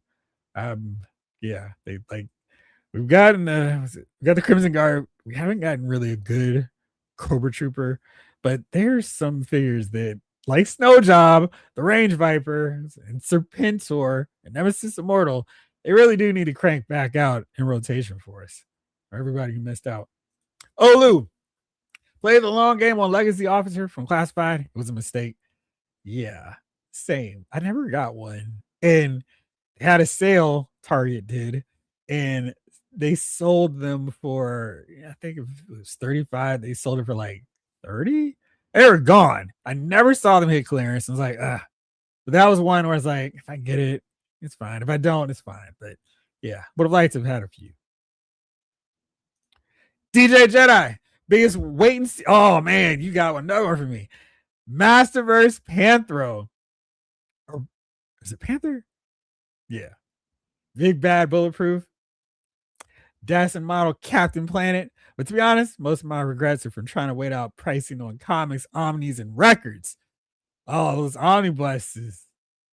Yeah, they like we've gotten we got the Crimson Guard. We haven't gotten really a good Cobra Trooper, but there's some figures that, like Snow Job, the Range Viper, and Serpentor, and Nemesis Immortal, they really do need to crank back out in rotation for us. For everybody who missed out. Olu, play the long game on Legacy Officer from Classified. It was a mistake. Yeah, same. I never got one. And they had a sale, Target did, and they sold them for, I think it was 35. They sold it for like 30. They were gone. I never saw them hit clearance. I was like, but that was one where I was like, if I get it, it's fine. If I don't, it's fine. But yeah, would have liked to have had a few. DJ Jedi, biggest wait and see. Oh man, you got another one for me. Masterverse Panthro. Or is it Panther? Yeah. Big Bad Bulletproof. Dassin model Captain Planet. But to be honest, most of my regrets are from trying to wait out pricing on comics, omnis, and records. Oh, those omnibuses,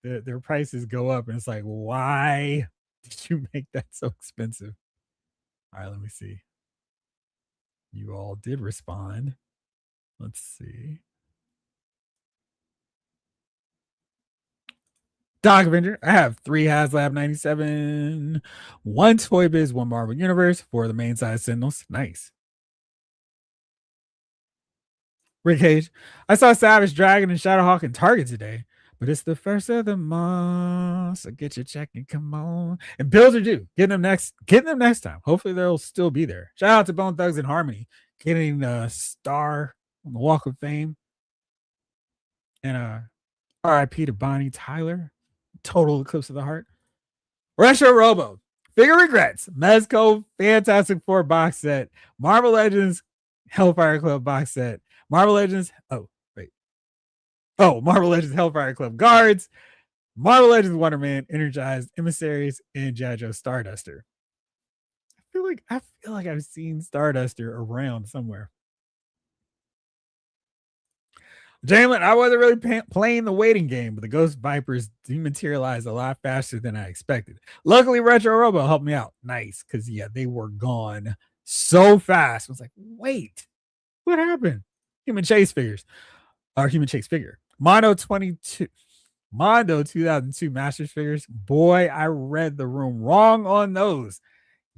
their prices go up, and it's like, why did you make that so expensive? All right, let me see. You all did respond. Let's see. Doc Avenger. I have 3 HasLab 97, 1 Toy Biz, 1 Marvel Universe, 4 of the main size Sentinels. Nice. Rick Cage. I saw Savage Dragon and Shadowhawk in Target today, but it's the first of the month. So get your check and come on. And bills are due. Getting them next time. Hopefully they'll still be there. Shout out to Bone Thugs and Harmony, getting a star on the Walk of Fame. And RIP to Bonnie Tyler. Total Eclipse of the Heart. Retro Robo. Figure regrets. Mezco Fantastic Four box set. Marvel Legends Hellfire Club box set. Marvel Legends. Marvel Legends Hellfire Club Guards. Marvel Legends Wonder Man, Energized Emissaries, and G.I. Joe Starduster. I feel like I've seen Starduster around somewhere. Jalen, I wasn't really playing the waiting game, but the Ghost Vipers dematerialized a lot faster than I expected. Luckily, Retro Robo helped me out. Nice, because yeah, they were gone so fast. I was like, wait, what happened? Human Chase figures. Human Chase figure. Mondo 2002 Masters figures. Boy, I read the room wrong on those.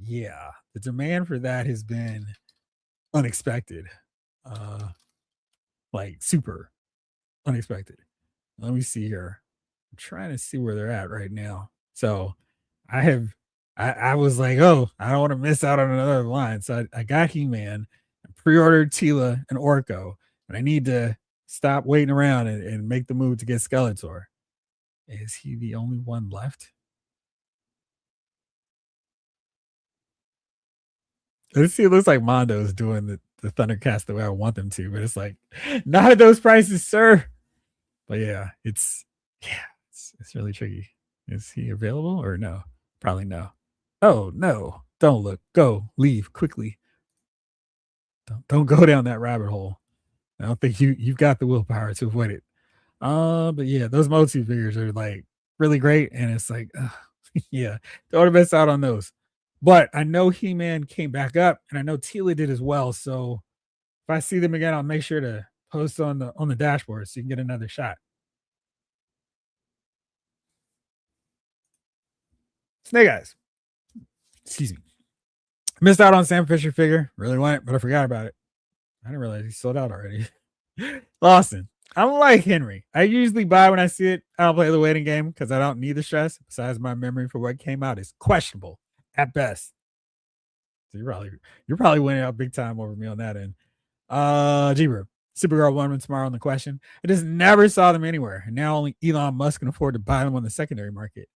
Yeah, the demand for that has been unexpected. Like super unexpected. Let me see here. I'm trying to see where they're at right now. So I was like, oh, I don't want to miss out on another line. So I got He-Man, pre-ordered Tila and Orko, and I need to stop waiting around and make the move to get Skeletor. Is he the only one left? Let's see. It looks like Mondo's doing the Thundercats the way I want them to, but it's like, not at those prices, sir. But yeah, it's really tricky. Is he available or no? Probably no. Oh no! Don't look. Go. Leave quickly. Don't go down that rabbit hole. I don't think you've got the willpower to avoid it. But yeah, those multi figures are like really great, and it's like Yeah, don't want to miss out on those. But I know He-Man came back up, and I know Tila did as well. So if I see them again, I'll make sure to post on the dashboard so you can get another shot. Snake Eyes. Excuse me. Missed out on Sam Fisher figure. Really want it, but I forgot about it. I didn't realize he sold out already. Lawson. I'm like Henry. I usually buy when I see it. I don't play the waiting game because I don't need the stress. Besides, my memory for what came out is questionable at best. So you're probably winning out big time over me on that end. G-Brew. Supergirl won tomorrow on the question. I just never saw them anywhere. And now only Elon Musk can afford to buy them on the secondary market.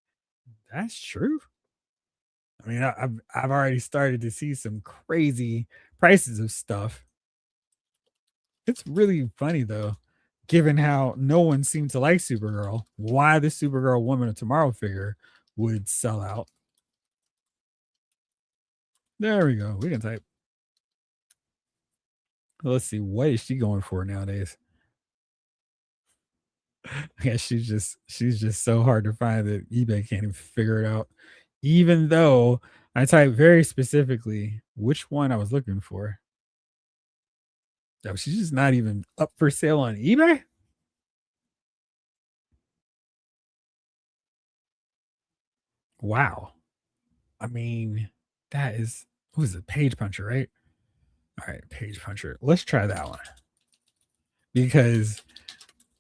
That's true. I mean, I've already started to see some crazy prices of stuff. It's really funny though, given how no one seemed to like Supergirl, why the Supergirl Woman of Tomorrow figure would sell out. There we go. We can type. Let's see. What is she going for nowadays? I guess she's just so hard to find that eBay can't even figure it out. Even though I typed very specifically which one I was looking for. Oh, she's just not even up for sale on eBay. Wow. I mean, that is what is it? Page Puncher, right? All right, Page Puncher. Let's try that one. Because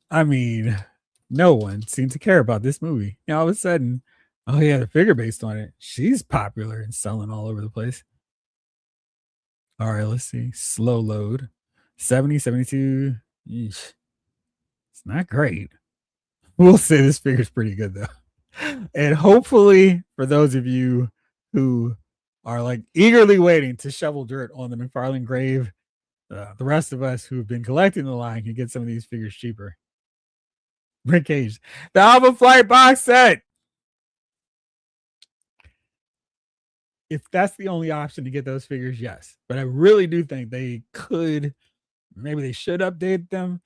I mean, no one seemed to care about this movie. Now all of a sudden, oh yeah, the figure based on it. She's popular and selling all over the place. All right, let's see. Slow load. 70, 72. Eesh. It's not great. We'll say this figure's pretty good though. And hopefully, for those of you who are like eagerly waiting to shovel dirt on the McFarlane grave, the rest of us who've been collecting the line can get some of these figures cheaper. Rick Cage, the Alpha Flight box set. If that's the only option to get those figures, yes. But I really do think they could, maybe they should update them.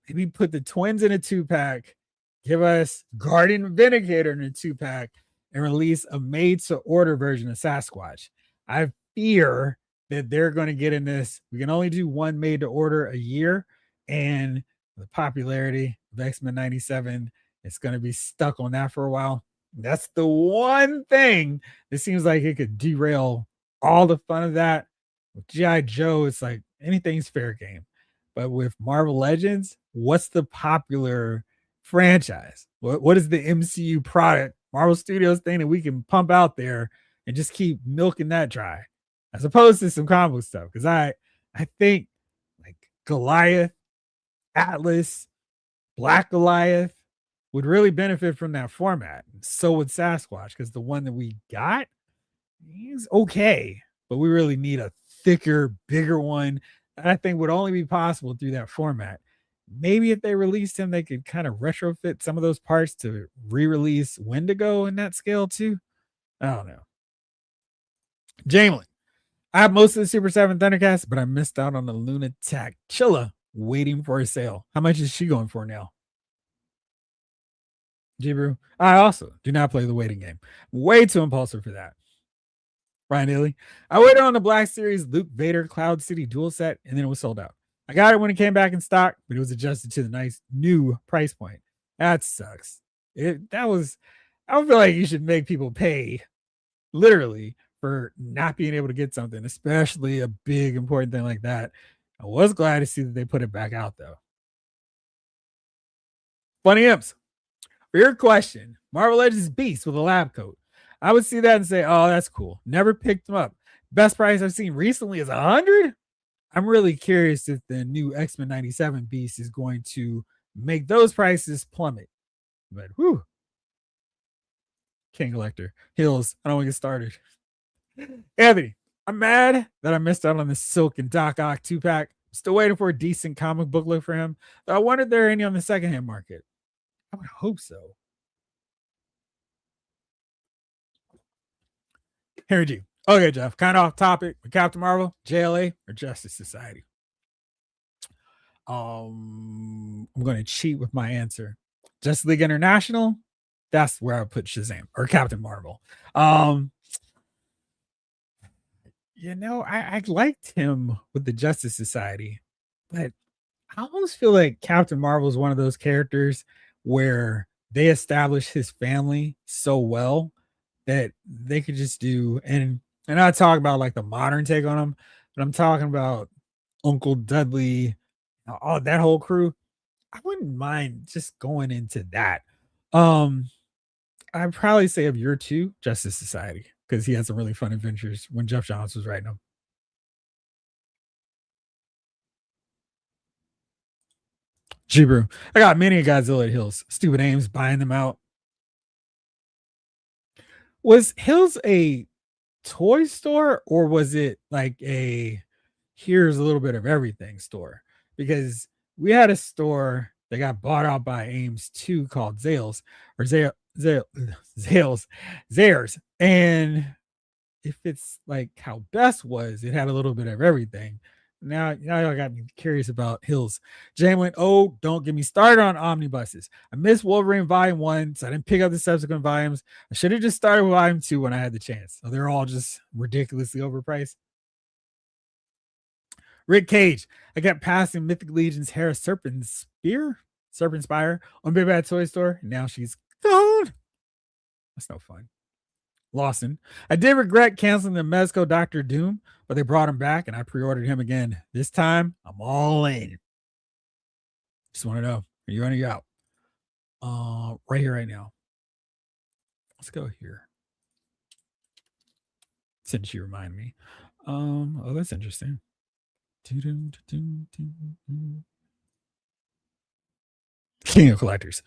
Maybe put the twins in a 2-pack, give us Guardian Vindicator in a 2-pack, and release a made to order version of Sasquatch. I fear that they're going to get in this. We can only do one made to order a year, and the popularity of X-Men 97, it's going to be stuck on that for a while. That's the one thing that seems like it could derail all the fun of that. With G.I. Joe, it's like anything's fair game. But with Marvel Legends, what's the popular franchise? What is the MCU product, Marvel Studios thing that we can pump out there and just keep milking that dry, as opposed to some comic stuff? Because I think like Goliath, Atlas, Black Goliath would really benefit from that format. So would Sasquatch, because the one that we got is okay, but we really need a thicker, bigger one. And I think would only be possible through that format. Maybe if they released him, they could kind of retrofit some of those parts to re-release Wendigo in that scale too. I don't know. Jamelin, I have most of the Super 7 Thundercats, but I missed out on the Lunatic Chilla waiting for a sale. How much is she going for now? Jibru, I also do not play the waiting game. Way too impulsive for that. Ryan Illy, I waited on the Black Series Luke Vader Cloud City dual set, and then it was sold out. I got it when it came back in stock, but it was adjusted to the nice new price point. That sucks. I don't feel like you should make people pay literally for not being able to get something, especially a big important thing like that. I was glad to see that they put it back out though. Funny Imps, for your question, Marvel Legends Beast with a lab coat. I would see that and say, oh, that's cool. Never picked them up. Best price I've seen recently is 100. I'm really curious if the new X-Men 97 Beast is going to make those prices plummet. But whew. King Collector. Hills. I don't want to get started. Anthony, I'm mad that I missed out on the Silk and Doc Ock 2-pack. Still waiting for a decent comic book look for him. I wonder if there are any on the secondhand market. I would hope so. Henry G. Okay, Jeff. Kind of off topic. Captain Marvel, JLA, or Justice Society? I'm going to cheat with my answer. Justice League International, That's where I put Shazam or Captain Marvel. Um, I liked him with the Justice Society, but I almost feel like Captain Marvel is one of those characters where they establish his family so well that they could just do and I talk about like the modern take on him, but I'm talking about Uncle Dudley, all that whole crew. I wouldn't mind just going into that. Um, I'd probably say of your two, Justice Society, because he had some really fun adventures when Jeff Johns was writing them. Jibru. I got many Godzilla at Hills. Stupid Ames buying them out. Was Hills a toy store or was it like a here's a little bit of everything store? Because we had a store that got bought out by Ames too called Zales or Zales, Zares. And if it's like how Best was, it had a little bit of everything. Now y'all got me curious about Hills. Jane went, oh, don't get me started on omnibuses. I missed Wolverine Volume 1, so I didn't pick up the subsequent volumes. I should have just started with Volume 2 when I had the chance. So they're all just ridiculously overpriced. Rick Cage, I kept passing Mythic Legion's Hera Serpent Spire on Big Bad Toy Store. And now she's gone. That's no fun. Lawson. I did regret canceling the Mezco Doctor Doom, but they brought him back and I pre-ordered him again. This time, I'm all in. Just want to know, are you in or you out? Right here, right now. Let's go here. Since you remind me. Oh, that's interesting. King of Collectors.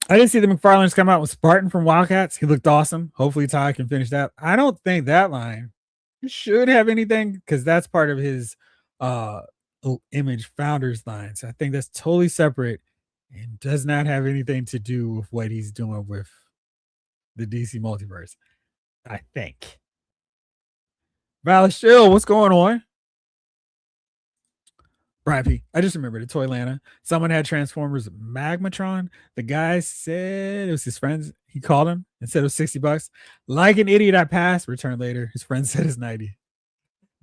I didn't see the McFarlanes come out with Spartan from Wildcats. He looked awesome. Hopefully Ty can finish that. I don't think that line should have anything because that's part of his uh Image Founders line. So I think that's totally separate and does not have anything to do with what he's doing with the DC Multiverse. I think. Valishil, what's going on? Brian P. I just remembered it. Toylanta. Someone had Transformers Magmatron. The guy said it was his friends. He called him and said it was $60. Like an idiot, I passed. Returned later. His friend said it's 90.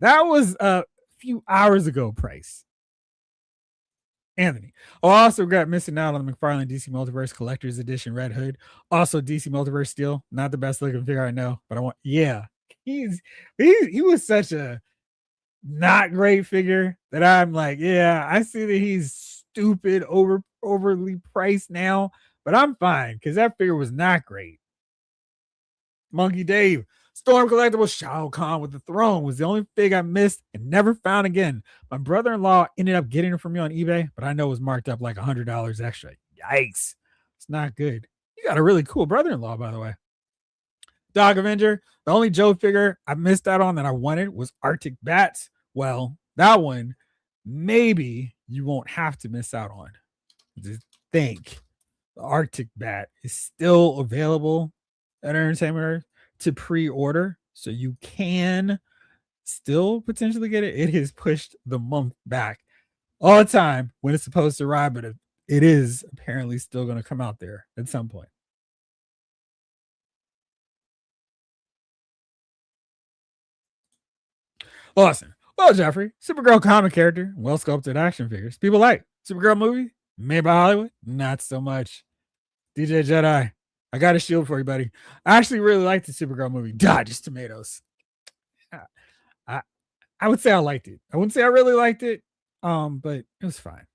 That was a few hours ago price. Anthony. Oh, I also got missing out on the McFarlane DC Multiverse Collector's Edition Red Hood. Also DC Multiverse Steel. Not the best looking figure I know, but I want. Yeah, he was such a not great figure that I'm like, yeah, I see that he's stupid, overly priced now, but I'm fine because that figure was not great. Monkey Dave, Storm Collectible Shao Kahn with the throne was the only fig I missed and never found again. My brother-in-law ended up getting it from me on eBay, but I know it was marked up like $100 extra. Yikes. It's not good. You got a really cool brother-in-law, by the way. Dog Avenger, the only Joe figure I missed out on that I wanted was Arctic Bats. Well, that one, maybe you won't have to miss out on. Just think the Arctic Bat is still available at Entertainment Earth to pre-order, so you can still potentially get it. It has pushed the month back all the time when it's supposed to arrive, but it is apparently still going to come out there at some point. Awesome. Well, Jeffrey, Supergirl comic character, well sculpted action figures. People like Supergirl movie, made by Hollywood, not so much. DJ Jedi, I got a shield for you, buddy. I actually really liked the Supergirl movie. Just tomatoes. I I would say I liked it. I wouldn't say I really liked it, but it was fine.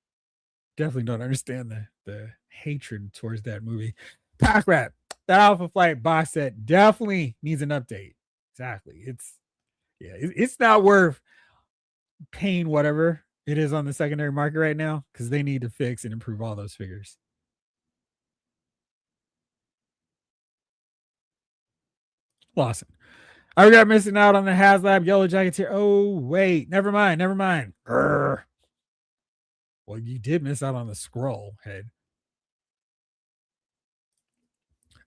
Definitely don't understand the hatred towards that movie. Pack Rat, that Alpha Flight box set definitely needs an update. Exactly. It's not worth paying whatever it is on the secondary market right now because they need to fix and improve all those figures. Lawson. I regret missing out on the HasLab Yellow Jackets here. Oh, wait. Never mind. Grr. Well, you did miss out on the scroll head.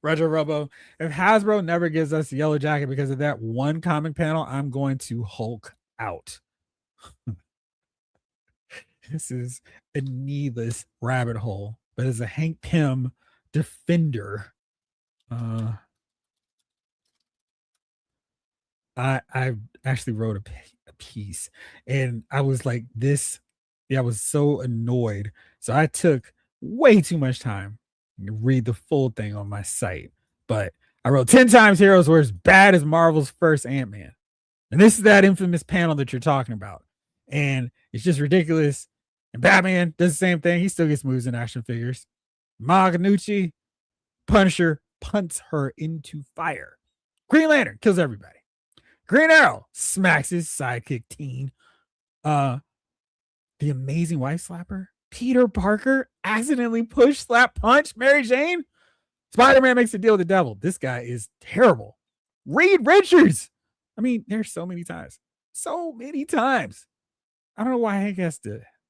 Roger Robo. If Hasbro never gives us the Yellow Jacket because of that one comic panel, I'm going to Hulk out. This is a needless rabbit hole, but as a Hank Pym defender, Uh, I actually wrote a piece, and I was like this. Yeah, I was so annoyed. So I took way too much time to read the full thing on my site. But I wrote 10 times heroes were as bad as Marvel's first Ant-Man. And this is that infamous panel that you're talking about. And it's just ridiculous. And Batman does the same thing. He still gets moves in action figures. Maganucci, Punisher punts her into fire. Green Lantern kills everybody. Green Arrow smacks his sidekick teen. Uh, the Amazing Wife Slapper, Peter Parker accidentally push, slap, punch Mary Jane. Spider-Man makes a deal with the devil. This guy is terrible. Reed Richards. I mean, there's so many times. So many times. I don't know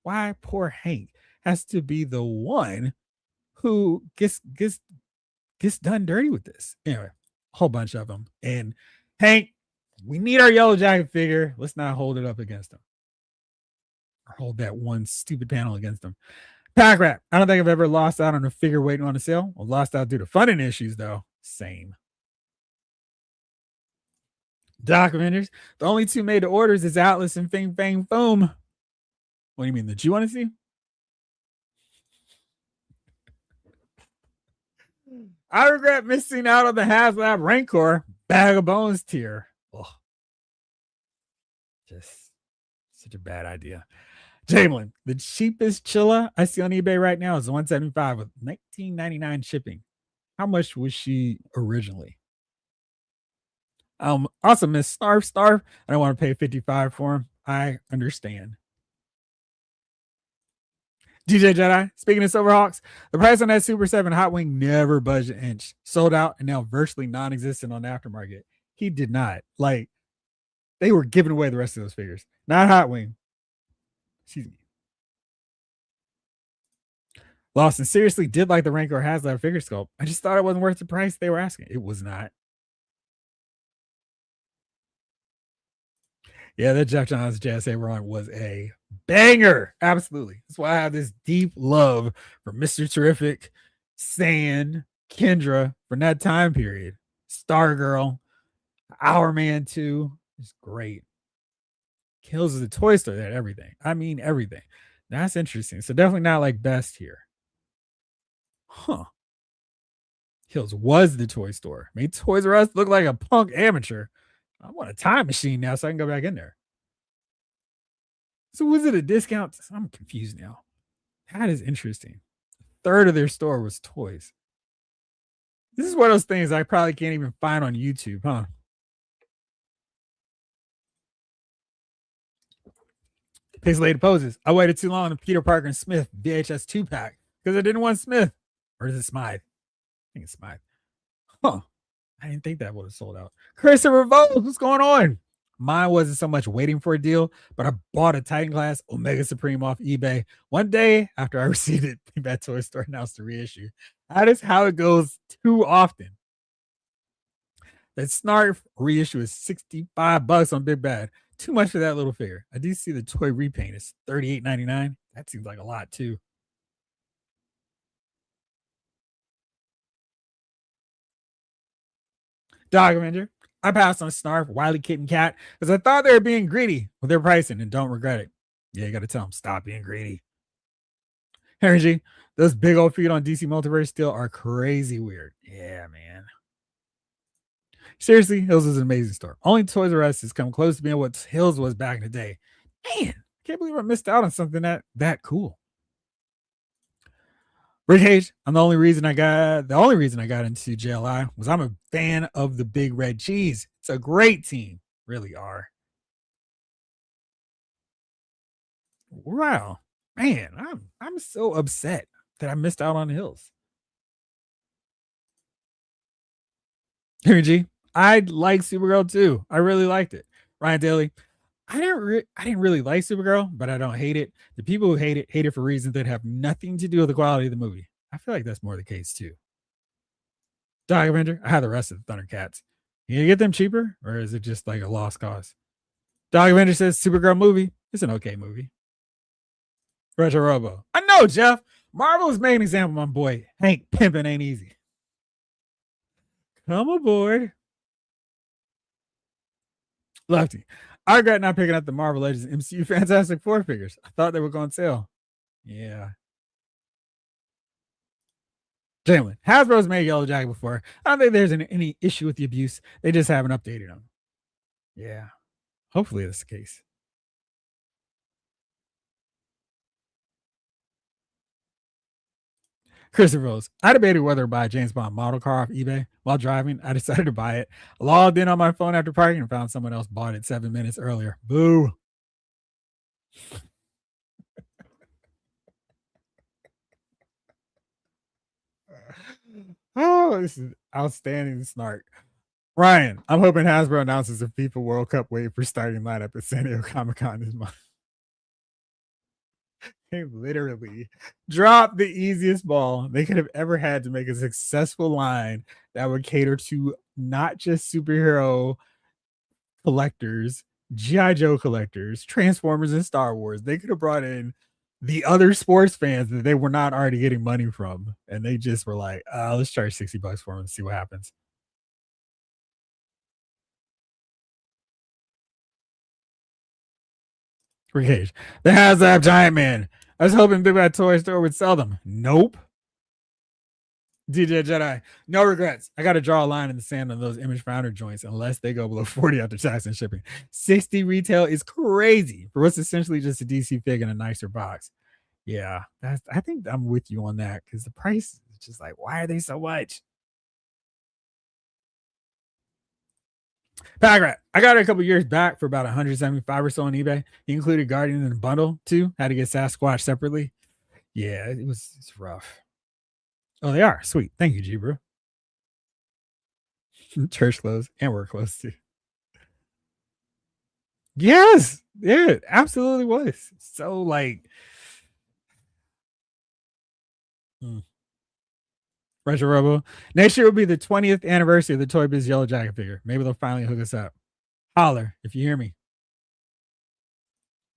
why poor Hank has to be the one who gets done dirty with this. Anyway, a whole bunch of them. And Hank, we need our Yellow Jacket figure. Let's not hold it up against him. Or hold that one stupid panel against him. Pack Rat. I don't think I've ever lost out on a figure waiting on a sale. Well, lost out due to funding issues, though. Same. Documenters. The only two made to orders is Atlas and Fing Fang Foam. What do you mean? That you want to see? I regret missing out on the HasLab Rancor Bag of Bones tier. Ugh. Just such a bad idea. Jamelin, the cheapest Chilla I see on eBay right now is $175 with $19.99 shipping. How much was she originally? Also Miss Starf. I don't want to pay $55 for him. I understand. DJ Jedi, speaking of Silverhawks, the price on that Super 7 Hot Wing never budged an inch. Sold out and now virtually non-existent on the aftermarket. He did not. Like, they were giving away the rest of those figures. Not Hot Wing. Excuse me. Lawson seriously did like the Rancor HasLab figure sculpt. I just thought it wasn't worth the price they were asking. It was not. Yeah, that Jeff Johns JSA run was a banger. Absolutely. That's why I have this deep love for Mr. Terrific, Sand, Kendra from that time period. Stargirl, Our Man 2 is great. Kills is a toy store that everything. I mean everything. That's interesting. So definitely not like best here. Huh. Hills was the toy store. Made Toys R Us look like a punk amateur. I want a time machine now so I can go back in there. So was it a discount? I'm confused now. That is interesting. A third of their store was toys. This is one of those things I probably can't even find on YouTube, huh? Pixelated poses. I waited too long on Peter Parker and Smith VHS 2-pack because I didn't want Smith. Or is it Smythe? I think it's Smythe. Huh. I didn't think that would have sold out. Christopher Vogue, what's going on? Mine wasn't so much waiting for a deal, but I bought a Titan Class Omega Supreme off eBay one day after I received it. That toy store announced the reissue. That is how it goes too often. That Snarf reissue is $65 on Big Bad. Too much for that little figure. I do see the toy repaint is $38.99. That seems like a lot too. Dog Avenger. I passed on Snarf, Wily Kitten Cat because I thought they were being greedy with their pricing and don't regret it. Yeah, you got to tell them stop being greedy. Henry G, those big old feet on DC Multiverse still are crazy weird. Yeah, man. Seriously, Hills is an amazing store. Only Toys R Us has come close to being what Hills was back in the day. Man, I can't believe I missed out on something that cool. Rick Hage, I'm the only reason I got into JLI was I'm a fan of the Big Red Cheese. It's a great team, really are. Wow, man, I'm so upset that I missed out on Hills. Henry G, I like Supergirl too. I really liked it. Ryan Daly, I didn't really like Supergirl, but I don't hate it. The people who hate it for reasons that have nothing to do with the quality of the movie. I feel like that's more the case too. Dog Avenger, I have the rest of the Thundercats. Can you get them cheaper, or is it just like a lost cause? Dog Avenger says Supergirl movie. It's an okay movie. Retro Robo. I know, Jeff. Marvel has made an example, my boy. Hank pimping ain't easy. Come aboard. Lefty. I regret not picking up the Marvel Legends MCU Fantastic Four figures. I thought they were going to sale. Yeah. Jalen. Hasbro's made Yellow Jacket before. I don't think there's any issue with the abuse. They just haven't updated them. Yeah. Hopefully that's the case. Christopher Rose. I debated whether to buy a James Bond model car off eBay while driving. I decided to buy it. I logged in on my phone after parking and found someone else bought it 7 minutes earlier. Boo. Oh, this is outstanding snark. Ryan, I'm hoping Hasbro announces a FIFA World Cup wave for starting lineup at San Diego Comic Con this month. They literally dropped the easiest ball they could have ever had to make a successful line that would cater to not just superhero collectors, G.I. Joe collectors, Transformers, and Star Wars. They could have brought in the other sports fans that they were not already getting money from. And they just were like, let's charge $60 for them and see what happens. Cage. The HasLab Giant Man. I was hoping Big Bad Toy Store would sell them. Nope. DJ Jedi. No regrets. I got to draw a line in the sand on those Image Founder joints unless they go below 40 after tax and shipping. 60 retail is crazy for what's essentially just a DC fig in a nicer box. Yeah, I think I'm with you on that because the price is just like, why are they so much? Pagrat. I got it a couple years back for about 175 or so on eBay. He included Guardian in the bundle too. Had to get Sasquatch separately. Yeah, it's rough. Oh, they are sweet. Thank you, G bro. Church clothes and work clothes too. Yes, yeah, it absolutely was. So like, Retro Robo. Next year will be the 20th anniversary of the Toy Biz Yellow Jacket figure. Maybe they'll finally hook us up. Holler if you hear me.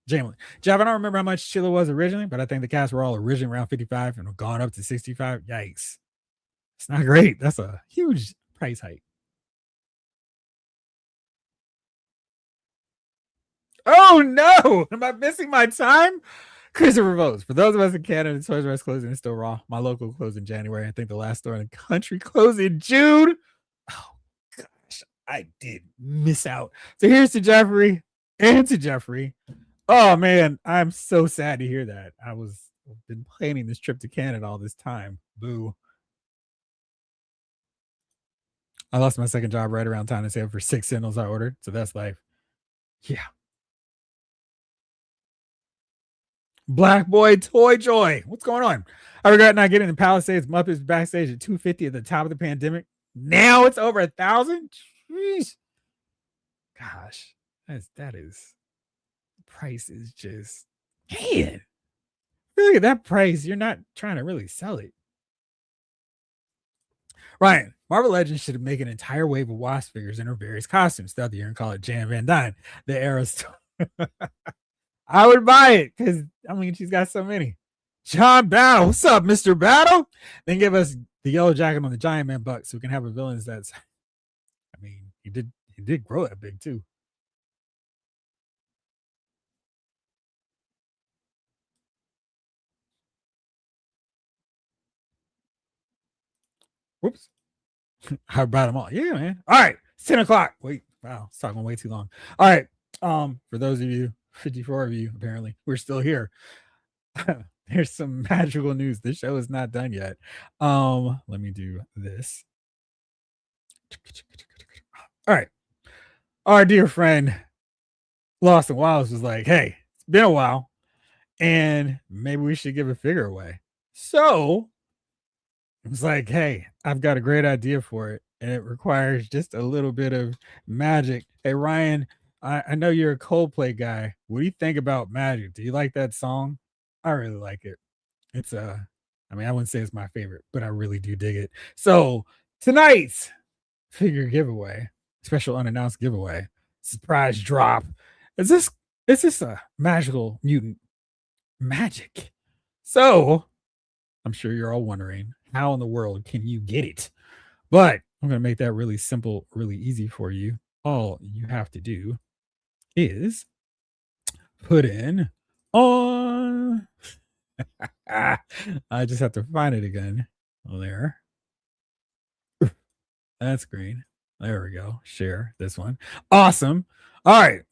Jamlin. Jeff, I don't remember how much Chilla was originally, but I think the cats were all originally around 55 and have gone up to 65. Yikes. It's not great. That's a huge price hike. Oh no! Am I missing my time? Christopher votes. For those of us in Canada, Toys R Us closing is still raw. My local closed in January. I think the last store in the country closed in June. Oh gosh, I did miss out. So here's to Jeffrey and to Jeffrey. Oh man, I'm so sad to hear that. I've been planning this trip to Canada all this time. Boo. I lost my second job right around time to save for 6 sandals I ordered. So that's life. Yeah. Black Boy Toy Joy. What's going on? I regret not getting the Palisades Muppets backstage at 250 at the top of the pandemic. Now it's over 1,000. Jeez. Gosh, that is price is just man. Look at that price. You're not trying to really sell it. Ryan, Marvel Legends should make an entire wave of Wasp figures in her various costumes throughout the year and call it Jan Van Dyne. The Era's. I would buy it because I mean she's got so many. John Battle, what's up, Mr. Battle? Then give us the yellow jacket on the Giant Man buck so we can have a villains that's. I mean, he did grow that big too. Whoops. I brought them all. Yeah, man. All right. It's 10 o'clock. Wait. Wow. It's talking way too long. All right. For those of you, 54 of you, apparently, we're still here. There's some magical news. This show is not done yet. Let me do this. All right. Our dear friend Lawson Wallace was like, hey, it's been a while, and maybe we should give a figure away. So it was like, hey, I've got a great idea for it, and it requires just a little bit of magic. Hey, Ryan, I know you're a Coldplay guy. What do you think about Magic? Do you like that song? I really like it. It's I mean, I wouldn't say it's my favorite, but I really do dig it. So tonight's figure giveaway, special unannounced giveaway, surprise drop. Is this a magical mutant magic? So I'm sure you're all wondering how in the world can you get it? But I'm going to make that really simple, really easy for you. All you have to do is put in on. I just have to find it again. Oh, there. That's green. There we go. Share this one. Awesome. All right.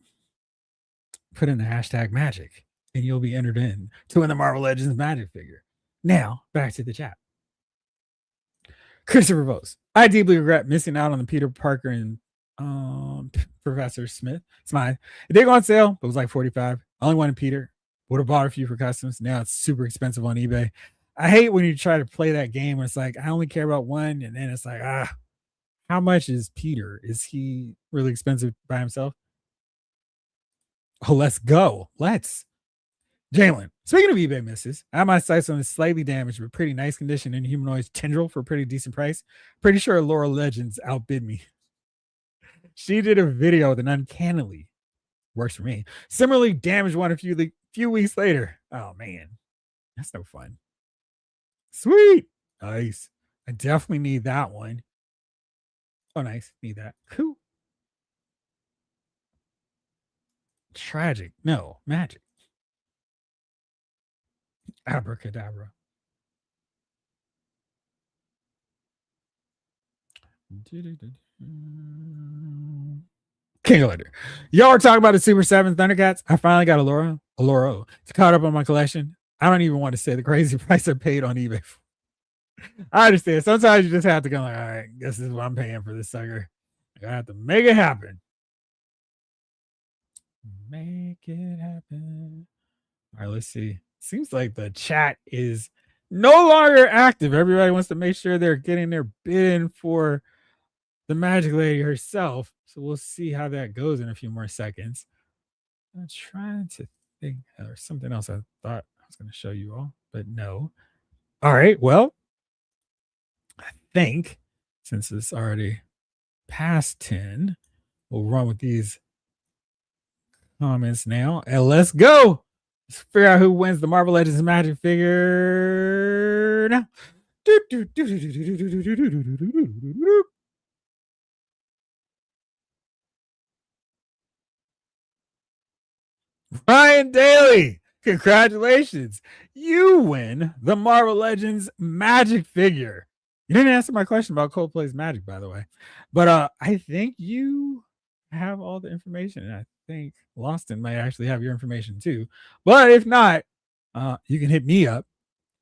Put in the hashtag magic and you'll be entered in to win the Marvel Legends magic figure. Now, back to the chat. Christopher votes. I deeply regret missing out on the Peter Parker and Professor Smith. It's mine. It did go on sale, but it was like $45. I only wanted Peter. Would have bought a few for customs. Now it's super expensive on eBay. I hate when you try to play that game where it's like, I only care about one. And then it's like, how much is Peter? Is he really expensive by himself? Oh, let's go. Let's. Jalen, speaking of eBay misses, I have my sights on a slightly damaged but pretty nice condition in humanoid tendril for a pretty decent price. Pretty sure Laura Legends outbid me. She did a video with an uncannily, works for me, similarly damaged one a few weeks later. Oh man, that's no fun. Sweet. Nice. I definitely need that one. Oh, nice. Need that. Cool. Tragic. No, magic. Abracadabra. King of Thunder. Y'all are talking about the Super 7 Thundercats. I finally got Allura. It's caught up on my collection. I don't even want to say the crazy price I paid on eBay. I understand. Sometimes you just have to go like, all right, guess this is what I'm paying for this sucker. I have to make it happen. Make it happen. All right, let's see. Seems like the chat is no longer active. Everybody wants to make sure they're getting their bid in for the Magic Lady herself. So we'll see how that goes in a few more seconds. I'm trying to think. There's something else I thought I was going to show you all, but no. All right. Well, I think since it's already past 10, we'll run with these comments now. And let's go. Let's figure out who wins the Marvel Legends Magic figure now. Ryan Daly, congratulations. You win the Marvel Legends Magic figure. You didn't answer my question about Coldplay's Magic, by the way. But I think you have all the information. And I think Loston might actually have your information too. But if not, you can hit me up,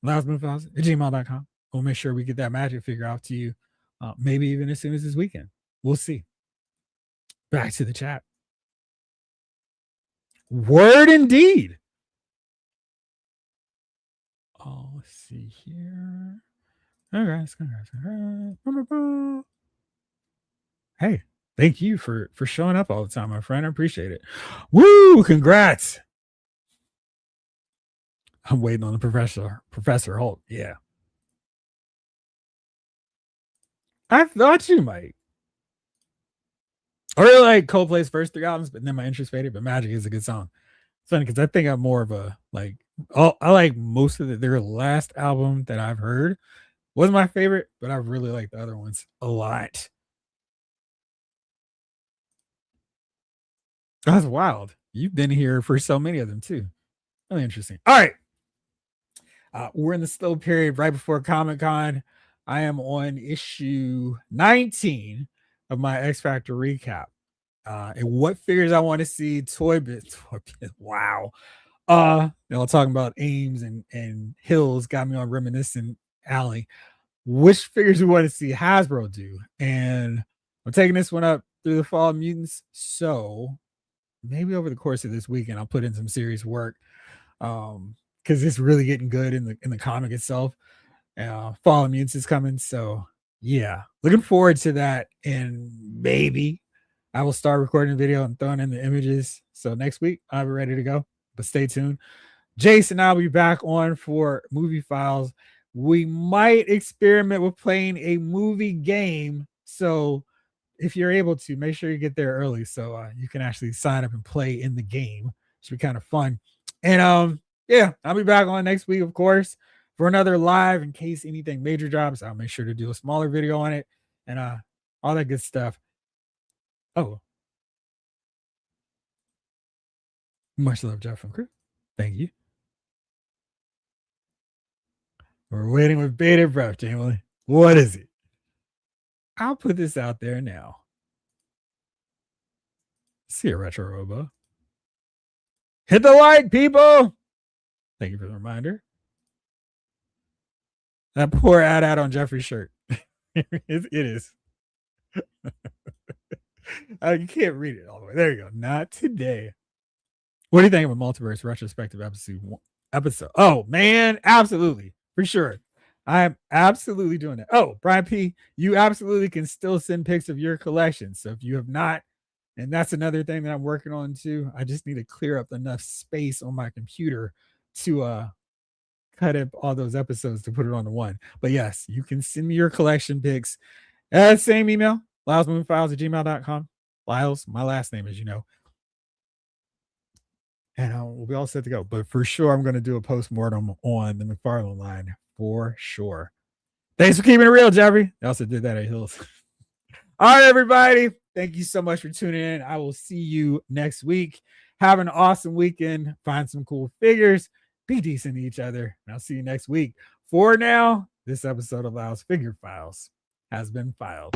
loudsmovefiles@gmail.com. We'll make sure we get that Magic figure out to you, maybe even as soon as this weekend. We'll see. Back to the chat. Word indeed. Oh, let's see here. Congrats. Hey, thank you for showing up all the time, my friend. I appreciate it. Woo! Congrats. I'm waiting on the Professor Hulk. Yeah. I thought you might. I really like Coldplay's first 3 albums, but then my interest faded. But Magic is a good song. It's funny because I think I'm more of a like. Oh, I like most of their last album that I've heard wasn't my favorite, but I really like the other ones a lot. That's wild. You've been here for so many of them too. Really interesting. All right. We're in the slow period right before Comic-Con. I am on issue 19 of my X Factor recap. And what figures I want to see, Toy Biz. Wow. Talking about Ames and Hills got me on reminiscent alley. Which figures we want to see Hasbro do? And I'm taking this one up through the Fall of Mutants. So maybe over the course of this weekend, I'll put in some serious work. Because it's really getting good in the comic itself. Fall of Mutants is coming. So yeah, looking forward to that. And maybe I will start recording a video and throwing in the images. So next week I'll be ready to go. But stay tuned. Jason, I'll be back on for Movie Files. We might experiment with playing a movie game. So if you're able to, make sure you get there early so you can actually sign up and play in the game. Should be kind of fun. And yeah, I'll be back on next week, of course, for another live. In case anything major drops, I'll make sure to do a smaller video on it. And all that good stuff. Oh, much love, Jeff and crew. Thank you. We're waiting with bated breath, Jamie. What is it? I'll put this out there now. See you, Retro Robo. Hit the like, people. Thank you for the reminder. That poor ad on Jeffrey's shirt. it is. You can't read it all the way. There you go. Not today. What do you think of a multiverse retrospective episode? Oh man, absolutely, for sure. I'm absolutely doing that. Oh, Brian P, you absolutely can still send pics of your collection. So if you have not, and that's another thing that I'm working on too. I just need to clear up enough space on my computer to cut up all those episodes to put it on the one. But yes, you can send me your collection pics. Same email, lylesmoviefiles@gmail.com. Lyles, my last name, as you know. And we'll be all set to go. But for sure, I'm going to do a postmortem on the McFarlane line for sure. Thanks for keeping it real, Jeffrey. I also did that at Hills. All right, everybody. Thank you so much for tuning in. I will see you next week. Have an awesome weekend. Find some cool figures. Be decent to each other. And I'll see you next week. For now, this episode of Lyles Figure Files has been filed.